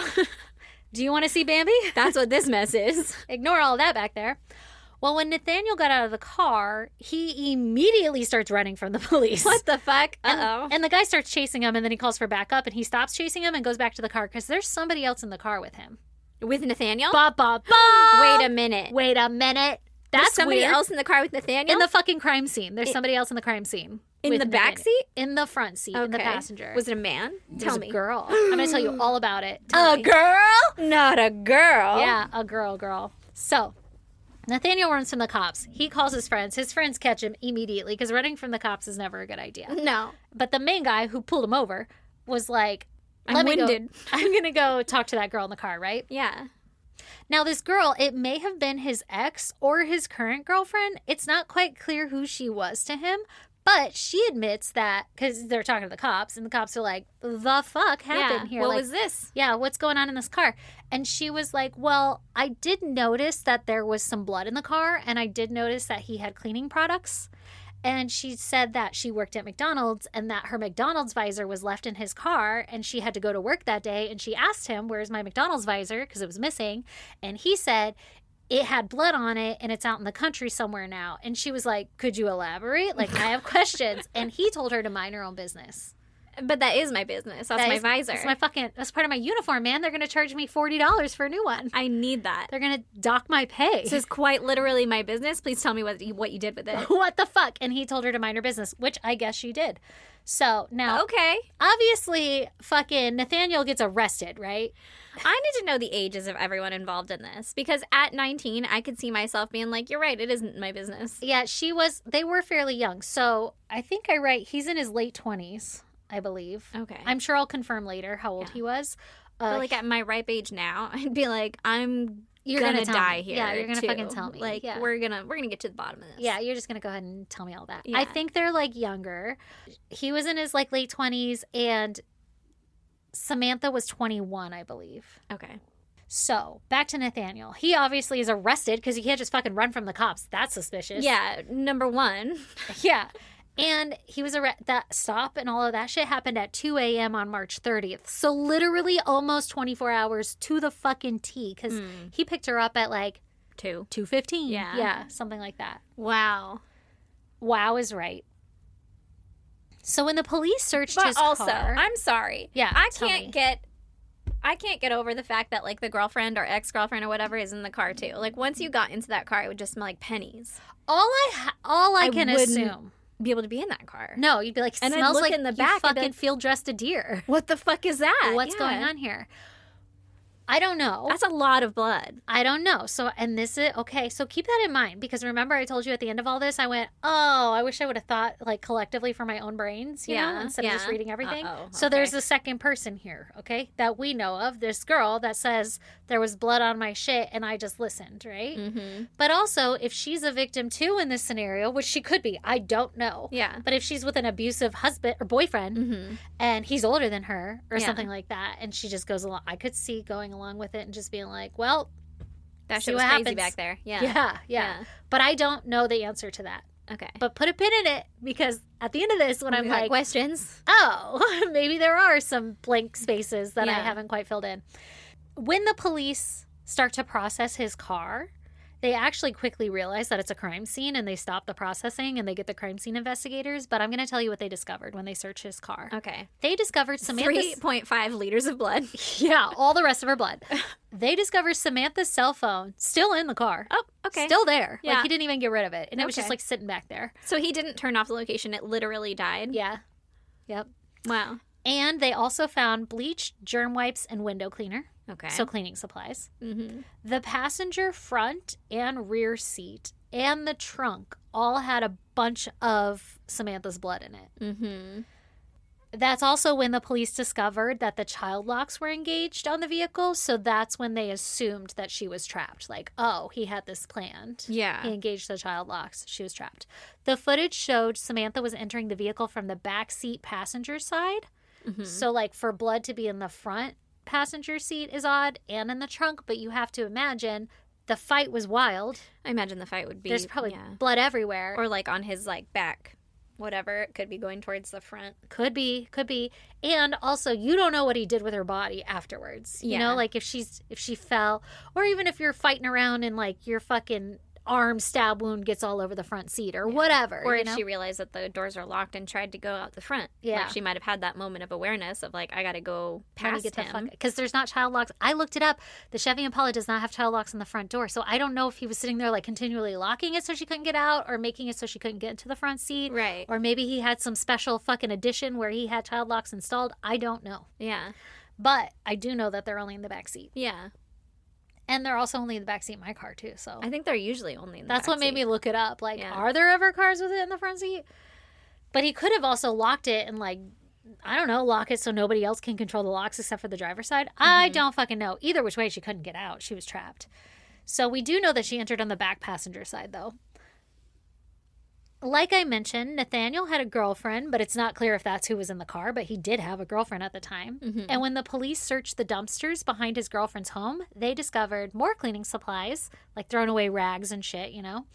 Do you want to see Bambi? That's what this mess is. Ignore all that back there. Well, when Nathaniel got out of the car, he immediately starts running from the police. What the fuck? Uh-oh. And the guy starts chasing him, and then he calls for backup, and he stops chasing him and goes back to the car because there's somebody else in the car with him. With Nathaniel? Ba, ba, ba. Wait a minute. That's somebody weird. else in the car with Nathaniel? In the fucking crime scene. There's somebody else in the crime scene. In the back seat? In the front seat, in the passenger. Was it a man? Tell me. A girl. I'm going to tell you all about it. Girl? Not a girl. Yeah, a girl. So, Nathaniel runs from the cops. He calls his friends. His friends catch him immediately because running from the cops is never a good idea. No. But the main guy who pulled him over was like, I'm winded. I'm going to go talk to that girl in the car, right? Yeah. Now, this girl, it may have been his ex or his current girlfriend. It's not quite clear who she was to him, but she admits that, because they're talking to the cops, and the cops are like, the fuck happened here? What was this? Yeah, what's going on in this car? And she was like, well, I did notice that there was some blood in the car, and I did notice that he had cleaning products. And she said that she worked at McDonald's and that her McDonald's visor was left in his car and she had to go to work that day. And she asked him, where's my McDonald's visor? Because it was missing. And he said, it had blood on it and it's out in the country somewhere now. And she was like, could you elaborate? Like, I have questions. And he told her to mind her own business. But that is my business. That's my visor. That's part of my uniform, man. They're going to charge me $40 for a new one. I need that. They're going to dock my pay. This is quite literally my business. Please tell me what you did with it. What the fuck? And he told her to mind her business, which I guess she did. So now, okay. Obviously, fucking Nathaniel gets arrested, right? I need to know the ages of everyone involved in this because at 19, I could see myself being like, you're right, it isn't my business. Yeah, they were fairly young. So I think he's in his late 20s. I believe. Okay. I'm sure I'll confirm later how old he was. But like at my ripe age now, I'd be like, you're gonna die here. Yeah, you're gonna fucking tell me. Like, yeah. we're gonna get to the bottom of this. Yeah, you're just gonna go ahead and tell me all that. Yeah. I think they're like younger. He was in his like late 20s, and Samantha was 21, I believe. Okay. So back to Nathaniel. He obviously is arrested because he can't just fucking run from the cops. That's suspicious. Yeah, number one. Yeah. And he was that stop and all of that shit happened at 2 a.m. on March 30th. So literally almost 24 hours to the fucking T because he picked her up at like 2:15. Yeah. Yeah, something like that. Wow. Wow is right. So when the police searched his car... I'm sorry. Yeah, I can't get I can't get over the fact that, like, the girlfriend or ex-girlfriend or whatever is in the car, too. Like, once you got into that car, it would just smell like pennies. All I can assume. Be able to be in that car. No, you'd be like, And I'd smells look like in the you back and be fucking like, field dressed a deer. What the fuck is that? What's going on here? I don't know. That's a lot of blood. I don't know. So, and this is, okay, so keep that in mind, because remember I told you at the end of all this, I went, oh, I wish I would have thought, like, collectively for my own brains, you know, instead of just reading everything. So there's a second person here, okay, that we know of, this girl that says there was blood on my shit and I just listened, right? Mm-hmm. But also, if she's a victim too in this scenario, which she could be, I don't know. Yeah. But if she's with an abusive husband or boyfriend and he's older than her or something like that, and she just goes along, I could see going along with it and just being like, well, that see shit was what crazy happens. back there. Yeah. But I don't know the answer to that. Okay. But put a pin in it, because at the end of this, when I'm like, questions. oh, maybe there are some blank spaces that I haven't quite filled in. When the police start to process his car, they actually quickly realize that it's a crime scene, and they stop the processing and they get the crime scene investigators. But I'm going to tell you what they discovered when they searched his car. Okay. They discovered Samantha's... 3.5 liters of blood. Yeah, all the rest of her blood. They discovered Samantha's cell phone still in the car. Oh, okay. Still there. Yeah. Like, he didn't even get rid of it. And it was just, like, sitting back there. So he didn't turn off the location. It literally died? Yeah. Yep. Wow. And they also found bleach, germ wipes, and window cleaner. Okay. So cleaning supplies. Mm-hmm. The passenger front and rear seat and the trunk all had a bunch of Samantha's blood in it. Mm-hmm. That's also when the police discovered that the child locks were engaged on the vehicle. So that's when they assumed that she was trapped. Like, oh, he had this planned. Yeah. He engaged the child locks. She was trapped. The footage showed Samantha was entering the vehicle from the back seat passenger side. Mm-hmm. So, like, for blood to be in the front passenger seat is odd, and in the trunk, but you have to imagine the fight was wild. I imagine the fight would be... There's probably blood everywhere. Or, like, on his, like, back. Whatever. It could be going towards the front. Could be. And also, you don't know what he did with her body afterwards. You know, like, if she fell, or even if you're fighting around and, like, your fucking arm stab wound gets all over the front seat or whatever. Or if she realized that the doors are locked and tried to go out the front. Yeah. Like, she might have had that moment of awareness of, like, I got to go past him. Because there's not child locks. I looked it up. The Chevy Impala does not have child locks on the front door. So I don't know if he was sitting there, like, continually locking it so she couldn't get out, or making it so she couldn't get into the front seat. Right. Or maybe he had some special fucking addition where he had child locks installed. I don't know. Yeah. But I do know that they're only in the back seat. Yeah. And they're also only in the backseat of my car, too. So I think they're usually only in the That's what made me look it up. Like, Yeah. are there ever cars with it in the front seat? But he could have also locked it and, like, I don't know, lock it so nobody else can control the locks except for the driver's side. I don't fucking know. Either which way, she couldn't get out. She was trapped. So we do know that she entered on the back passenger side, though. Like I mentioned, Nathaniel had a girlfriend, but it's not clear if that's who was in the car, but he did have a girlfriend at the time. Mm-hmm. And when the police searched the dumpsters behind his girlfriend's home, they discovered more cleaning supplies, like thrown away rags and shit, you know,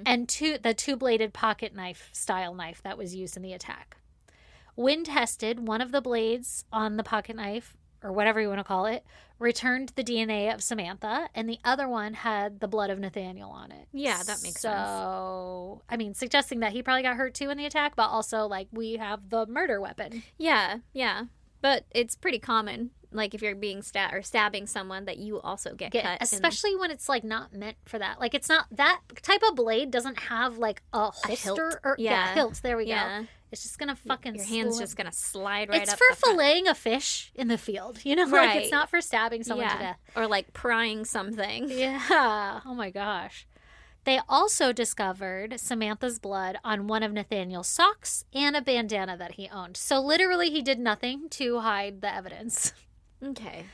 and the two-bladed pocket knife style knife that was used in the attack. When tested, one of the blades on the pocket knife, or whatever you want to call it, returned the DNA of Samantha, and the other one had the blood of Nathaniel on it. Yeah, that makes sense. So, I mean, suggesting that he probably got hurt too in the attack, but also, like, we have the murder weapon. Yeah. But it's pretty common, like, if you're being stabbing someone, that you also get cut. Especially when it's, like, not meant for that. Like, it's not, that type of blade doesn't have, like, a holster. Hilt. There we go. It's just gonna fucking your hand's just gonna slide right up. It's for filleting a fish in the field, you know? Right. Like, it's not for stabbing someone to death. Or, like, prying something. Yeah. Oh, my gosh. They also discovered Samantha's blood on one of Nathaniel's socks and a bandana that he owned. So, literally, he did nothing to hide the evidence. Okay.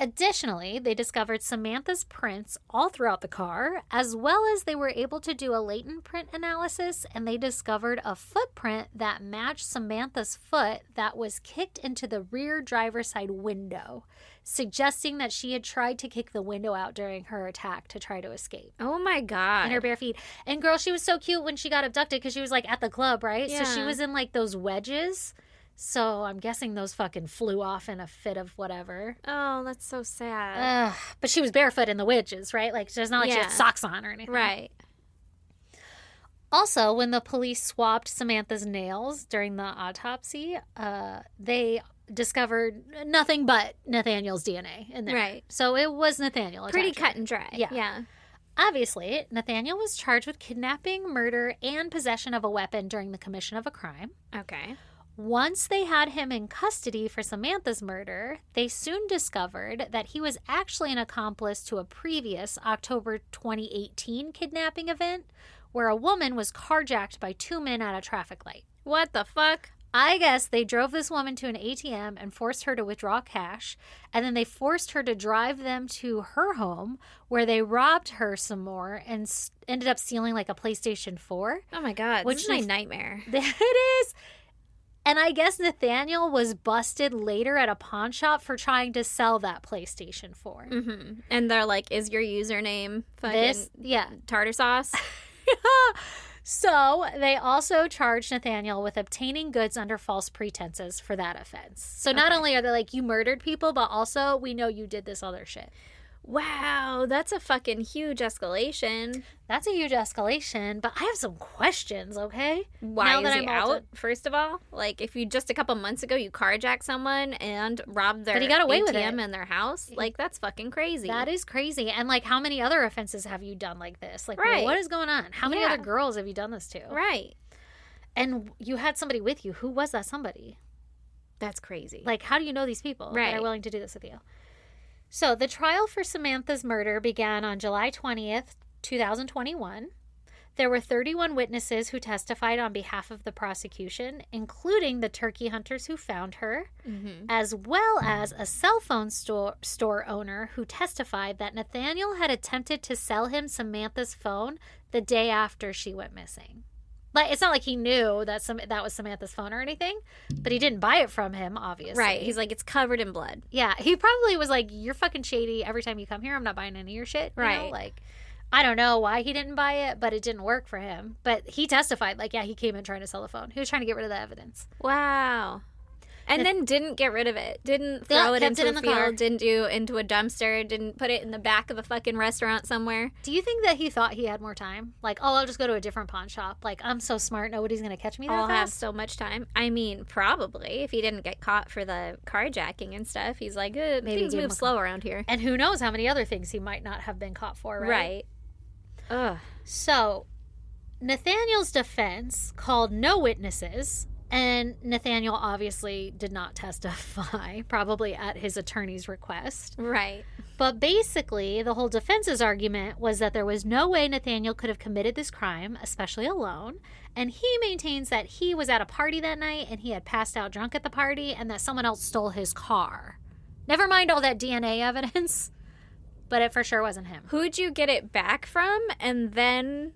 Additionally, they discovered Samantha's prints all throughout the car, as well as they were able to do a latent print analysis, and they discovered a footprint that matched Samantha's foot that was kicked into the rear driver's side window, suggesting that she had tried to kick the window out during her attack to try to escape. Oh my God. In her bare feet. And girl, she was so cute when she got abducted because she was like at the club, right? Yeah. So she was in like those wedges. So I'm guessing those fucking flew off in a fit of whatever. Oh, that's so sad. But she was barefoot in the wedges, right? Like, it's not like she had socks on or anything. Right. Also, when the police swabbed Samantha's nails during the autopsy, they discovered nothing but Nathaniel's DNA in there. Right. So it was Nathaniel. Pretty cut and dry. Yeah. Obviously, Nathaniel was charged with kidnapping, murder, and possession of a weapon during the commission of a crime. Okay. Once they had him in custody for Samantha's murder, they soon discovered that he was actually an accomplice to a previous October 2018 kidnapping event where a woman was carjacked by 2 men at a traffic light. What the fuck? I guess they drove this woman to an ATM and forced her to withdraw cash, and then they forced her to drive them to her home where they robbed her some more and ended up stealing like a PlayStation 4. Oh my God, Which this is my nightmare. It is. And I guess Nathaniel was busted later at a pawn shop for trying to sell that PlayStation 4. Mm-hmm. And they're like, is your username fucking tartar sauce? So they also charged Nathaniel with obtaining goods under false pretenses for that offense. So not only are they like, you murdered people, but also we know you did this other shit. Wow, that's a fucking huge escalation. That's a huge escalation, but I have some questions, okay? Why is he out, first of all? Like, if you just a couple months ago, you carjacked someone and robbed their but he got away ATM with it. in their house, like, that's fucking crazy. That is crazy. And, like, how many other offenses have you done like this? Like, right. What is going on? How many other girls have you done this to? Right. And you had somebody with you. Who was that somebody? That's crazy. Like, how do you know these people that are willing to do this with you? So the trial for Samantha's murder began on July 20th, 2021. There were 31 witnesses who testified on behalf of the prosecution, including the turkey hunters who found her, as well as a cell phone store owner who testified that Nathaniel had attempted to sell him Samantha's phone the day after she went missing. Like, it's not like he knew that that was Samantha's phone or anything, but he didn't buy it from him, obviously. Right. He's like, it's covered in blood. Yeah. He probably was like, you're fucking shady. Every time you come here, I'm not buying any of your shit. You know? Like, I don't know why he didn't buy it, but it didn't work for him. But he testified, like, yeah, he came in trying to sell the phone. He was trying to get rid of the evidence. Wow. And then didn't get rid of it. Didn't throw it into a field. Didn't do into a dumpster. Didn't put it in the back of a fucking restaurant somewhere. Do you think that he thought he had more time? Like, oh, I'll just go to a different pawn shop. Like, I'm so smart. Nobody's going to catch me that fast. I'll have so much time. I mean, probably. If he didn't get caught for the carjacking and stuff, he's like, maybe things move slow around here. And who knows how many other things he might not have been caught for, right? Right. Ugh. So, Nathaniel's defense called no witnesses. And Nathaniel obviously did not testify, probably at his attorney's request. Right. But basically, the whole defense's argument was that there was no way Nathaniel could have committed this crime, especially alone. And he maintains that he was at a party that night and he had passed out drunk at the party and that someone else stole his car. Never mind all that DNA evidence, but it for sure wasn't him. Who'd you get it back from? And then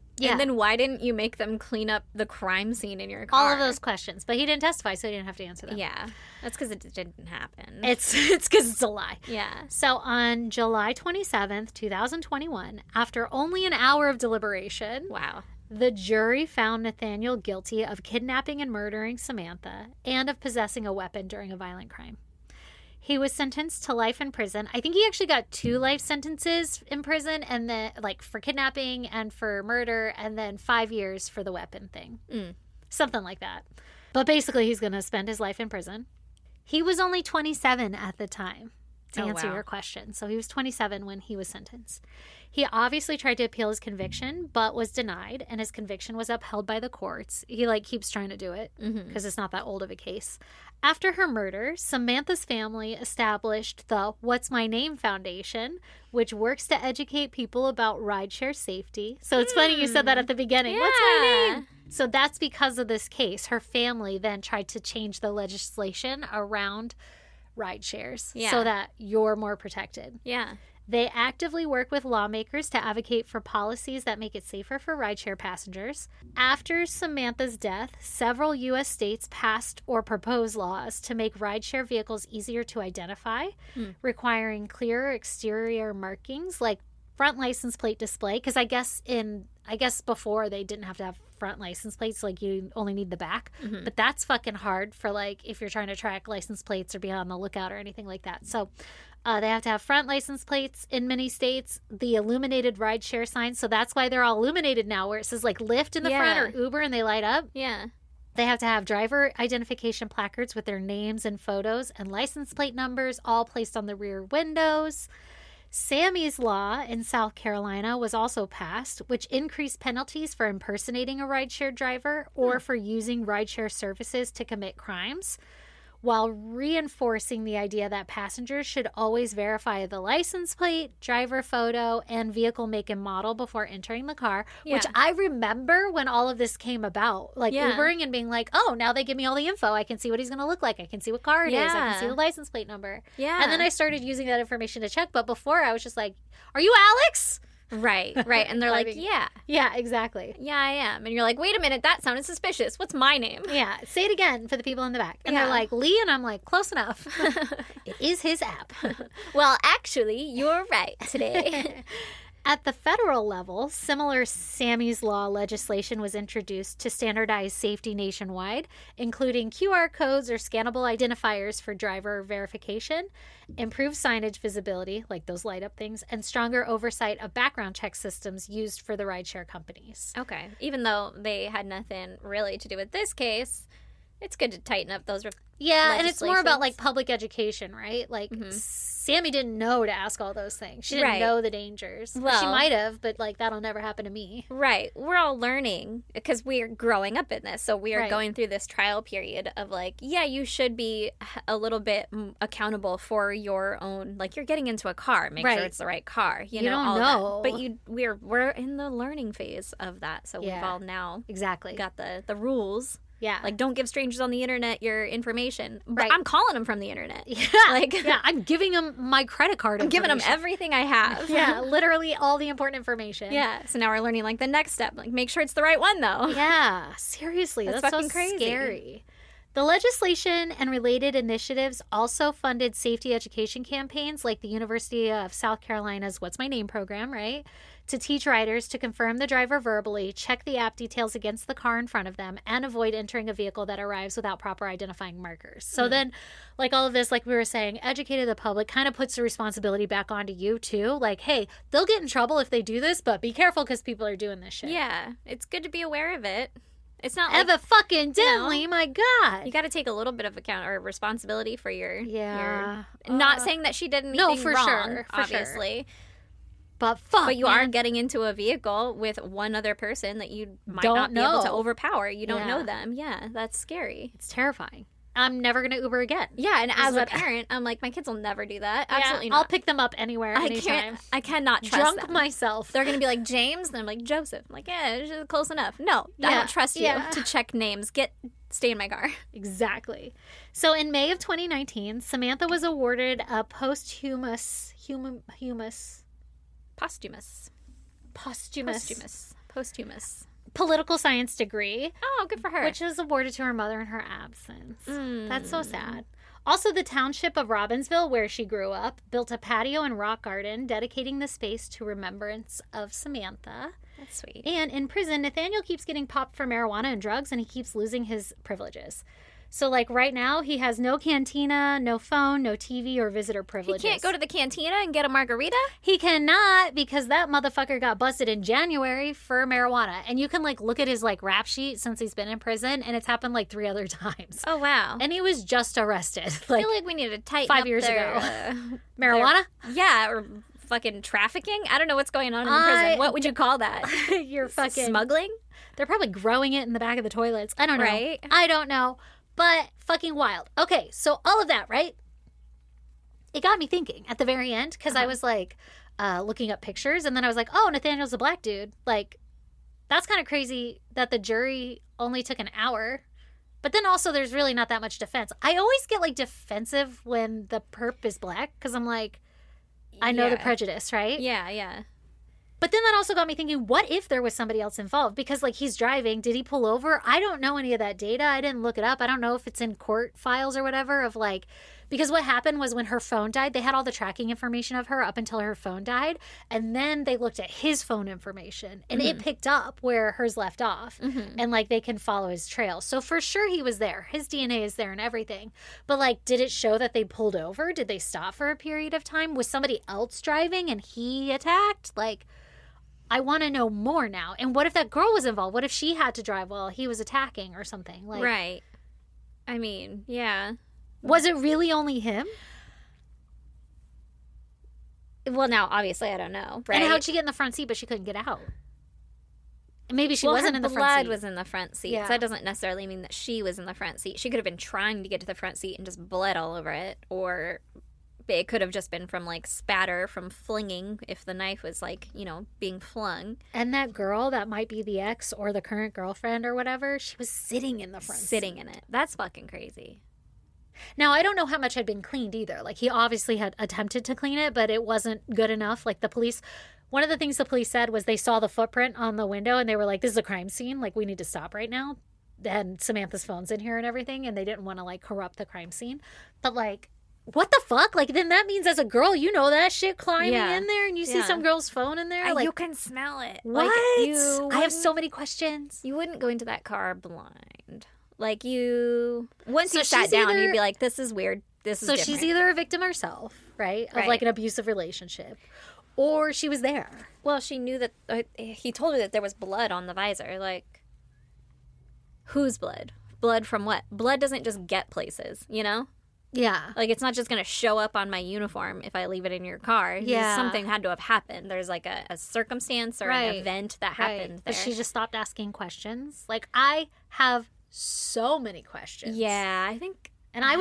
why didn't you make them clean up the crime scene in your car? All of those questions. But he didn't testify, so he didn't have to answer them. Yeah. That's because it didn't happen. It's because it's a lie. Yeah. So on July 27th, 2021, after only an hour of deliberation, wow, the jury found Nathaniel guilty of kidnapping and murdering Samantha and of possessing a weapon during a violent crime. He was sentenced to life in prison. I think he actually got 2 life sentences in prison, and then like for kidnapping and for murder, and then 5 years for the weapon thing. Something like that. But basically, he's going to spend his life in prison. He was only 27 at the time, to answer your question. So he was 27 when he was sentenced. He obviously tried to appeal his conviction, but was denied, and his conviction was upheld by the courts. He keeps trying to do it because it's not that old of a case. After her murder, Samantha's family established the What's My Name Foundation, which works to educate people about rideshare safety. So it's funny you said that at the beginning. Yeah. What's my name? So that's because of this case. Her family then tried to change the legislation around ride shares so that you're more protected. Yeah. They actively work with lawmakers to advocate for policies that make it safer for rideshare passengers. After Samantha's death, several U.S. states passed or proposed laws to make rideshare vehicles easier to identify, requiring clearer exterior markings like front license plate display. Because I guess before they didn't have to have front license plates. Like, you only need the back. Mm-hmm. But that's fucking hard for, like, if you're trying to track license plates or be on the lookout or anything like that. So they have to have front license plates in many states, the illuminated rideshare signs. So that's why they're all illuminated now, where it says, like, Lyft in the front or Uber, and they light up. Yeah. They have to have driver identification placards with their names and photos and license plate numbers all placed on the rear windows. Sammy's Law in South Carolina was also passed, which increased penalties for impersonating a rideshare driver or for using rideshare services to commit crimes, while reinforcing the idea that passengers should always verify the license plate, driver photo, and vehicle make and model before entering the car, which I remember when all of this came about, like Ubering and being like, oh, now they give me all the info. I can see what he's going to look like. I can see what car it is. I can see the license plate number. Yeah. And then I started using that information to check. But before, I was just like, are you Alex? Right. And they're like, yeah. Yeah, exactly. Yeah, I am. And you're like, wait a minute, that sounded suspicious. What's my name? Yeah, say it again for the people in the back. And they're like, Lee, and I'm like, close enough. It is his app. Well, actually, you're right today. At the federal level, similar Sammy's Law legislation was introduced to standardize safety nationwide, including QR codes or scannable identifiers for driver verification, improved signage visibility, like those light up things, and stronger oversight of background check systems used for the rideshare companies. Okay. Even though they had nothing really to do with this case, it's good to tighten up those and it's more about, like, public education, right? Like, Sammy didn't know to ask all those things. She didn't know the dangers. Well, she might have, but, like, that'll never happen to me. Right. We're all learning because we're growing up in this. So we are going through this trial period of, like, you should be a little bit accountable for your own, like, you're getting into a car. Make sure it's the right car. You know, don't all know. That. But we're in the learning phase of that. So we've all now got the rules. Yeah. Like, don't give strangers on the internet your information. But I'm calling them from the internet. Yeah. I'm giving them my credit card I'm giving them everything I have. Yeah, literally all the important information. Yeah. So now we're learning, like, the next step. Like, make sure it's the right one, though. Yeah. Seriously. That's fucking so crazy. Scary. The legislation and related initiatives also funded safety education campaigns like the University of South Carolina's What's My Name program, right? To teach riders to confirm the driver verbally, check the app details against the car in front of them, and avoid entering a vehicle that arrives without proper identifying markers. So then, like, all of this, like we were saying, educating the public kind of puts the responsibility back onto you, too. Like, hey, they'll get in trouble if they do this, but be careful because people are doing this shit. Yeah. It's good to be aware of it. It's not like, ever-fucking-dimly, my God. You got to take a little bit of account or responsibility for your... Yeah. Not saying that she did anything wrong, obviously. Sure. But you are getting into a vehicle with one other person that you might not be able to overpower. You don't know them. Yeah, that's scary. It's terrifying. I'm never going to Uber again. Yeah, and as a parent, I'm like, my kids will never do that. Absolutely not. I'll pick them up anywhere, anytime. I cannot trust them. Myself. They're going to be like, James? And I'm like, Joseph. I'm like, it's close enough. No, I don't trust you to check names. Stay in my car. Exactly. So in May of 2019, Samantha was awarded a posthumous political science degree. Oh, good for her. Which was awarded to her mother in her absence. That's so sad. Also, the township of Robbinsville, where she grew up, built a patio and rock garden, dedicating the space to remembrance of Samantha. That's sweet. And in prison, Nathaniel keeps getting popped for marijuana and drugs, and he keeps losing his privileges. So, like, right now, he has no cantina, no phone, no TV, or visitor privileges. He can't go to the cantina and get a margarita? He cannot, because that motherfucker got busted in January for marijuana. And you can, like, look at his, like, rap sheet since he's been in prison, and it's happened, like, 3 other times. Oh, wow. And he was just arrested. Like, I feel like we need to tighten 5 up years their, ago. Marijuana? Or fucking trafficking? I don't know what's going on in prison. What would you call that? You're fucking... Smuggling? They're probably growing it in the back of the toilets. I don't know. Right? I don't know. But fucking wild. Okay, so all of that, right? It got me thinking at the very end, because I was like looking up pictures, and then I was like, oh, Nathaniel's a black dude. Like, that's kind of crazy that the jury only took an hour. But then also there's really not that much defense. I always get, like, defensive when the perp is black, because I'm like, I know the prejudice, right? Yeah. But then that also got me thinking, what if there was somebody else involved? Because, like, he's driving. Did he pull over? I don't know any of that data. I didn't look it up. I don't know if it's in court files or whatever of, like, Because what happened was when her phone died, they had all the tracking information of her up until her phone died. And then they looked at his phone information and it picked up where hers left off. And like they can follow his trail. So for sure he was there. His DNA is there and everything. But like, did it show that they pulled over? Did they stop for a period of time? Was somebody else driving and he attacked? Like, I want to know more now. And what if that girl was involved? What if she had to drive while he was attacking or something? Like, right. I mean, yeah. Was it really only him? Well, now, obviously, I don't know, right? And how'd she get in the front seat, but she couldn't get out? Maybe she wasn't in the front seat. Her blood was in the front seat. Yeah. So that doesn't necessarily mean that she was in the front seat. She could have been trying to get to the front seat and just bled all over it. Or it could have just been from, like, spatter from flinging if the knife was, like, you know, being flung. And that girl, that might be the ex or the current girlfriend or whatever, she was sitting in the front seat. Sitting in it. That's fucking crazy. Now, I don't know how much had been cleaned either. Like, he obviously had attempted to clean it, but it wasn't good enough. Like, the police, one of the things the police said was they saw the footprint on the window and they were like, this is a crime scene. Like, we need to stop right now. And Samantha's phone's in here and everything, and they didn't want to, like, corrupt the crime scene. But, like, what the fuck? Like, then that means as a girl, you know that shit climbing in there and you see some girl's phone in there. Like, you can smell it. What? Like, I have so many questions. You wouldn't go into that car blind. Like, you, once So you sat down, either- you'd be like, this is weird. This is different. She's either a victim herself, right? Of like an abusive relationship, or she was there. Well, she knew that, he told her that there was blood on the visor. Like, whose blood? Blood from what? Blood doesn't just get places, you know? Yeah. Like, it's not just going to show up on my uniform if I leave it in your car. Yeah. Something had to have happened. There's, like, a circumstance or an event that happened there. But she just stopped asking questions. Like, I have so many questions. Yeah, I think... And I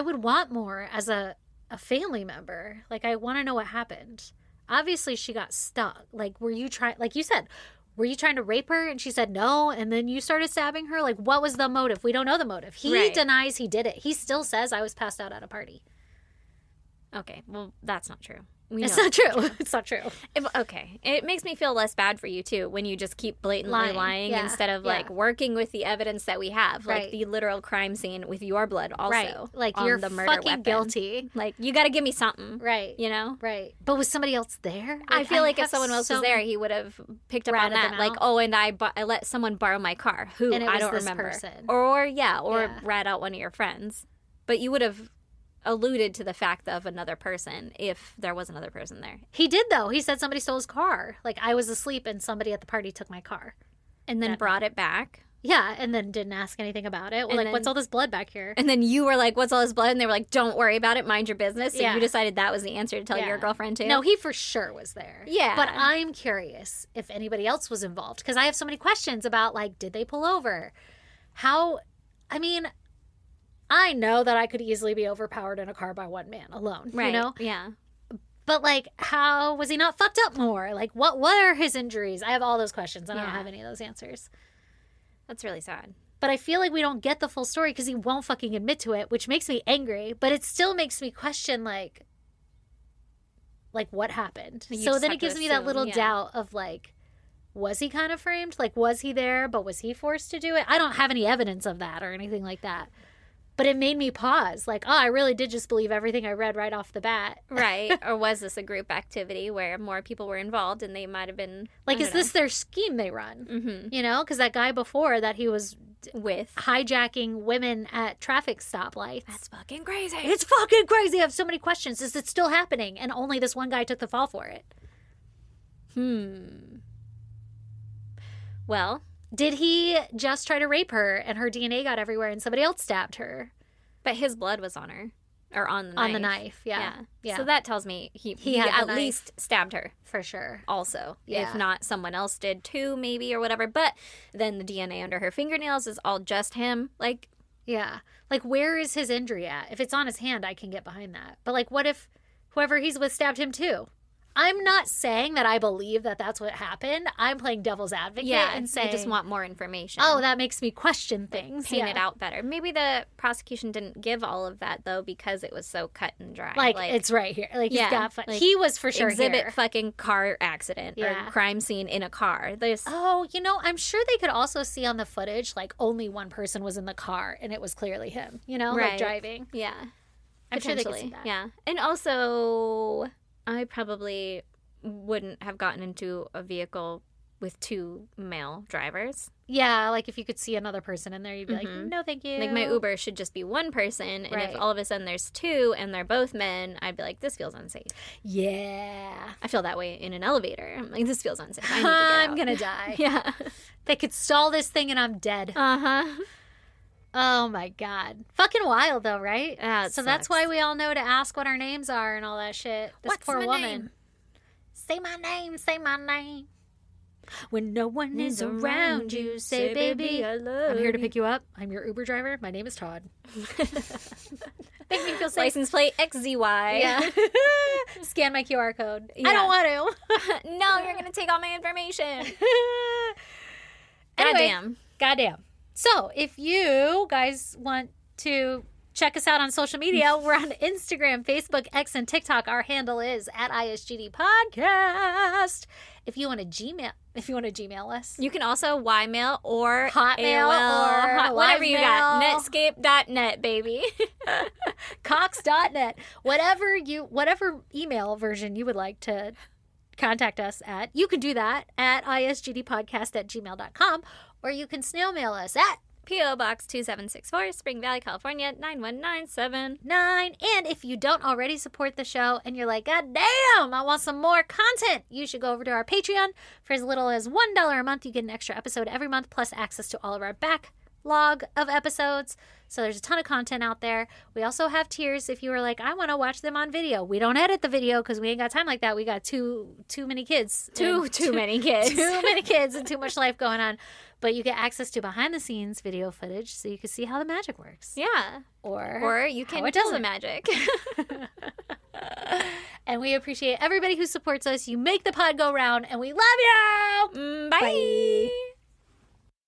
would want more as a family member. Like, I want to know what happened. Obviously, she got stuck. Like, were you trying... Like you said, were you trying to rape her? And she said no, and then you started stabbing her? Like, what was the motive? We don't know the motive. He denies he did it. He still says, I was passed out at a party. Okay, well, that's not true. It's not true. It's not true. Okay. It makes me feel less bad for you, too, when you just keep blatantly lying instead of, like, working with the evidence that we have. Like, the literal crime scene with your blood also. Right. Like, on you're the murder fucking weapon. guilty. Like, you got to give me something. Right. You know? Right. But was somebody else there? I feel like if someone else was there, he would have picked up on that. Like, oh, and I let someone borrow my car. Who? And I don't this remember. Person. Or rat out one of your friends. But you would have alluded to the fact of another person if there was another person there. He did, though. He said somebody stole his car. Like, I was asleep and somebody at the party took my car. And then brought it back. Yeah, and then didn't ask anything about it. Well, like, what's all this blood back here? And then you were like, what's all this blood? And they were like, don't worry about it. Mind your business. So you decided that was the answer to tell your girlfriend, too? No, he for sure was there. Yeah. But I'm curious if anybody else was involved. Because I have so many questions about, like, did they pull over? How... I mean... I know that I could easily be overpowered in a car by one man alone, right. You know? Yeah. But, like, how was he not fucked up more? Like, what are his injuries? I have all those questions. I don't have any of those answers. That's really sad. But I feel like we don't get the full story because he won't fucking admit to it, which makes me angry. But it still makes me question, like what happened? So then it gives me that little doubt of, like, was he kind of framed? Like, was he there, but was he forced to do it? I don't have any evidence of that or anything like that. But it made me pause. Like, oh, I really did just believe everything I read right off the bat. Right. Or was this a group activity where more people were involved and they might have been... Like, is this their scheme they run? Mm-hmm. You know? Because that guy before that he was... with hijacking women at traffic stoplights. That's fucking crazy. It's fucking crazy. I have so many questions. Is it still happening? And only this one guy took the fall for it. Well... Did he just try to rape her and her DNA got everywhere and somebody else stabbed her? But his blood was on her. Or on the knife. On the knife, yeah. So that tells me he at least stabbed her. For sure. Also. Yeah. If not, someone else did too, maybe, or whatever. But then the DNA under her fingernails is all just him. Like... Yeah. Like, where is his injury at? If it's on his hand, I can get behind that. But, like, what if whoever he's with stabbed him too? I'm not saying that I believe that that's what happened. I'm playing devil's advocate and saying... you just want more information. Oh, that makes me question things. Paint it out better. Maybe the prosecution didn't give all of that, though, because it was so cut and dry. Like it's right here. Like, he's got... Like, he was for sure exhibit here. fucking car accident or crime scene in a car. Oh, you know, I'm sure they could also see on the footage, like, only one person was in the car, and it was clearly him, you know? Right. Like, driving. Yeah. I'm sure they could Potentially, see that. yeah. And also, I probably wouldn't have gotten into a vehicle with 2 male drivers. Yeah, like if you could see another person in there, you'd be like, no, thank you. Like, my Uber should just be 1 person, and Right. if all of a sudden there's 2 and they're both men, I'd be like, this feels unsafe. Yeah. I feel that way in an elevator. I'm like, this feels unsafe. I need to get out. I'm going to die. Yeah. They could stall this thing and I'm dead. Uh-huh. Oh my God. Fucking wild though, right? Yeah, it so that's sucks. why we all know to ask what our names are and all that shit. This What's poor my woman. name? Say my name, say my name. When no one is around you, say, baby, I love I'm here to you. pick you up. I'm your Uber driver. My name is Todd. Make me feel safe. License plate XZY. Yeah. Scan my QR code. Yeah. I don't want to. No, you're going to take all my information. Anyway, Goddamn. So if you guys want to check us out on social media, we're on Instagram, Facebook, X, and TikTok. Our handle is @ISGD Podcast. If you want to Gmail us. You can also Ymail or Hotmail AOL, or whatever you got. Livemail. Netscape.net, baby. Cox.net. Whatever email version you would like to contact us at, you can do that at isgdpodcast@gmail.com, or you can snail mail us at P.O. Box 2764, Spring Valley, California, 91979. 9. And if you don't already support the show and you're like, God damn, I want some more content, you should go over to our Patreon. For as little as $1 a month, you get an extra episode every month, plus access to all of our backlog of episodes. So there's a ton of content out there. We also have tiers if you were like, I want to watch them on video. We don't edit the video because we ain't got time like that. We got too many kids. Too many kids. Too many kids and too much life going on. But you get access to behind-the-scenes video footage so you can see how the magic works. Yeah. Or you how can it kill the doesn't. magic. And we appreciate everybody who supports us. You make the pod go round, and we love you! Bye. Bye.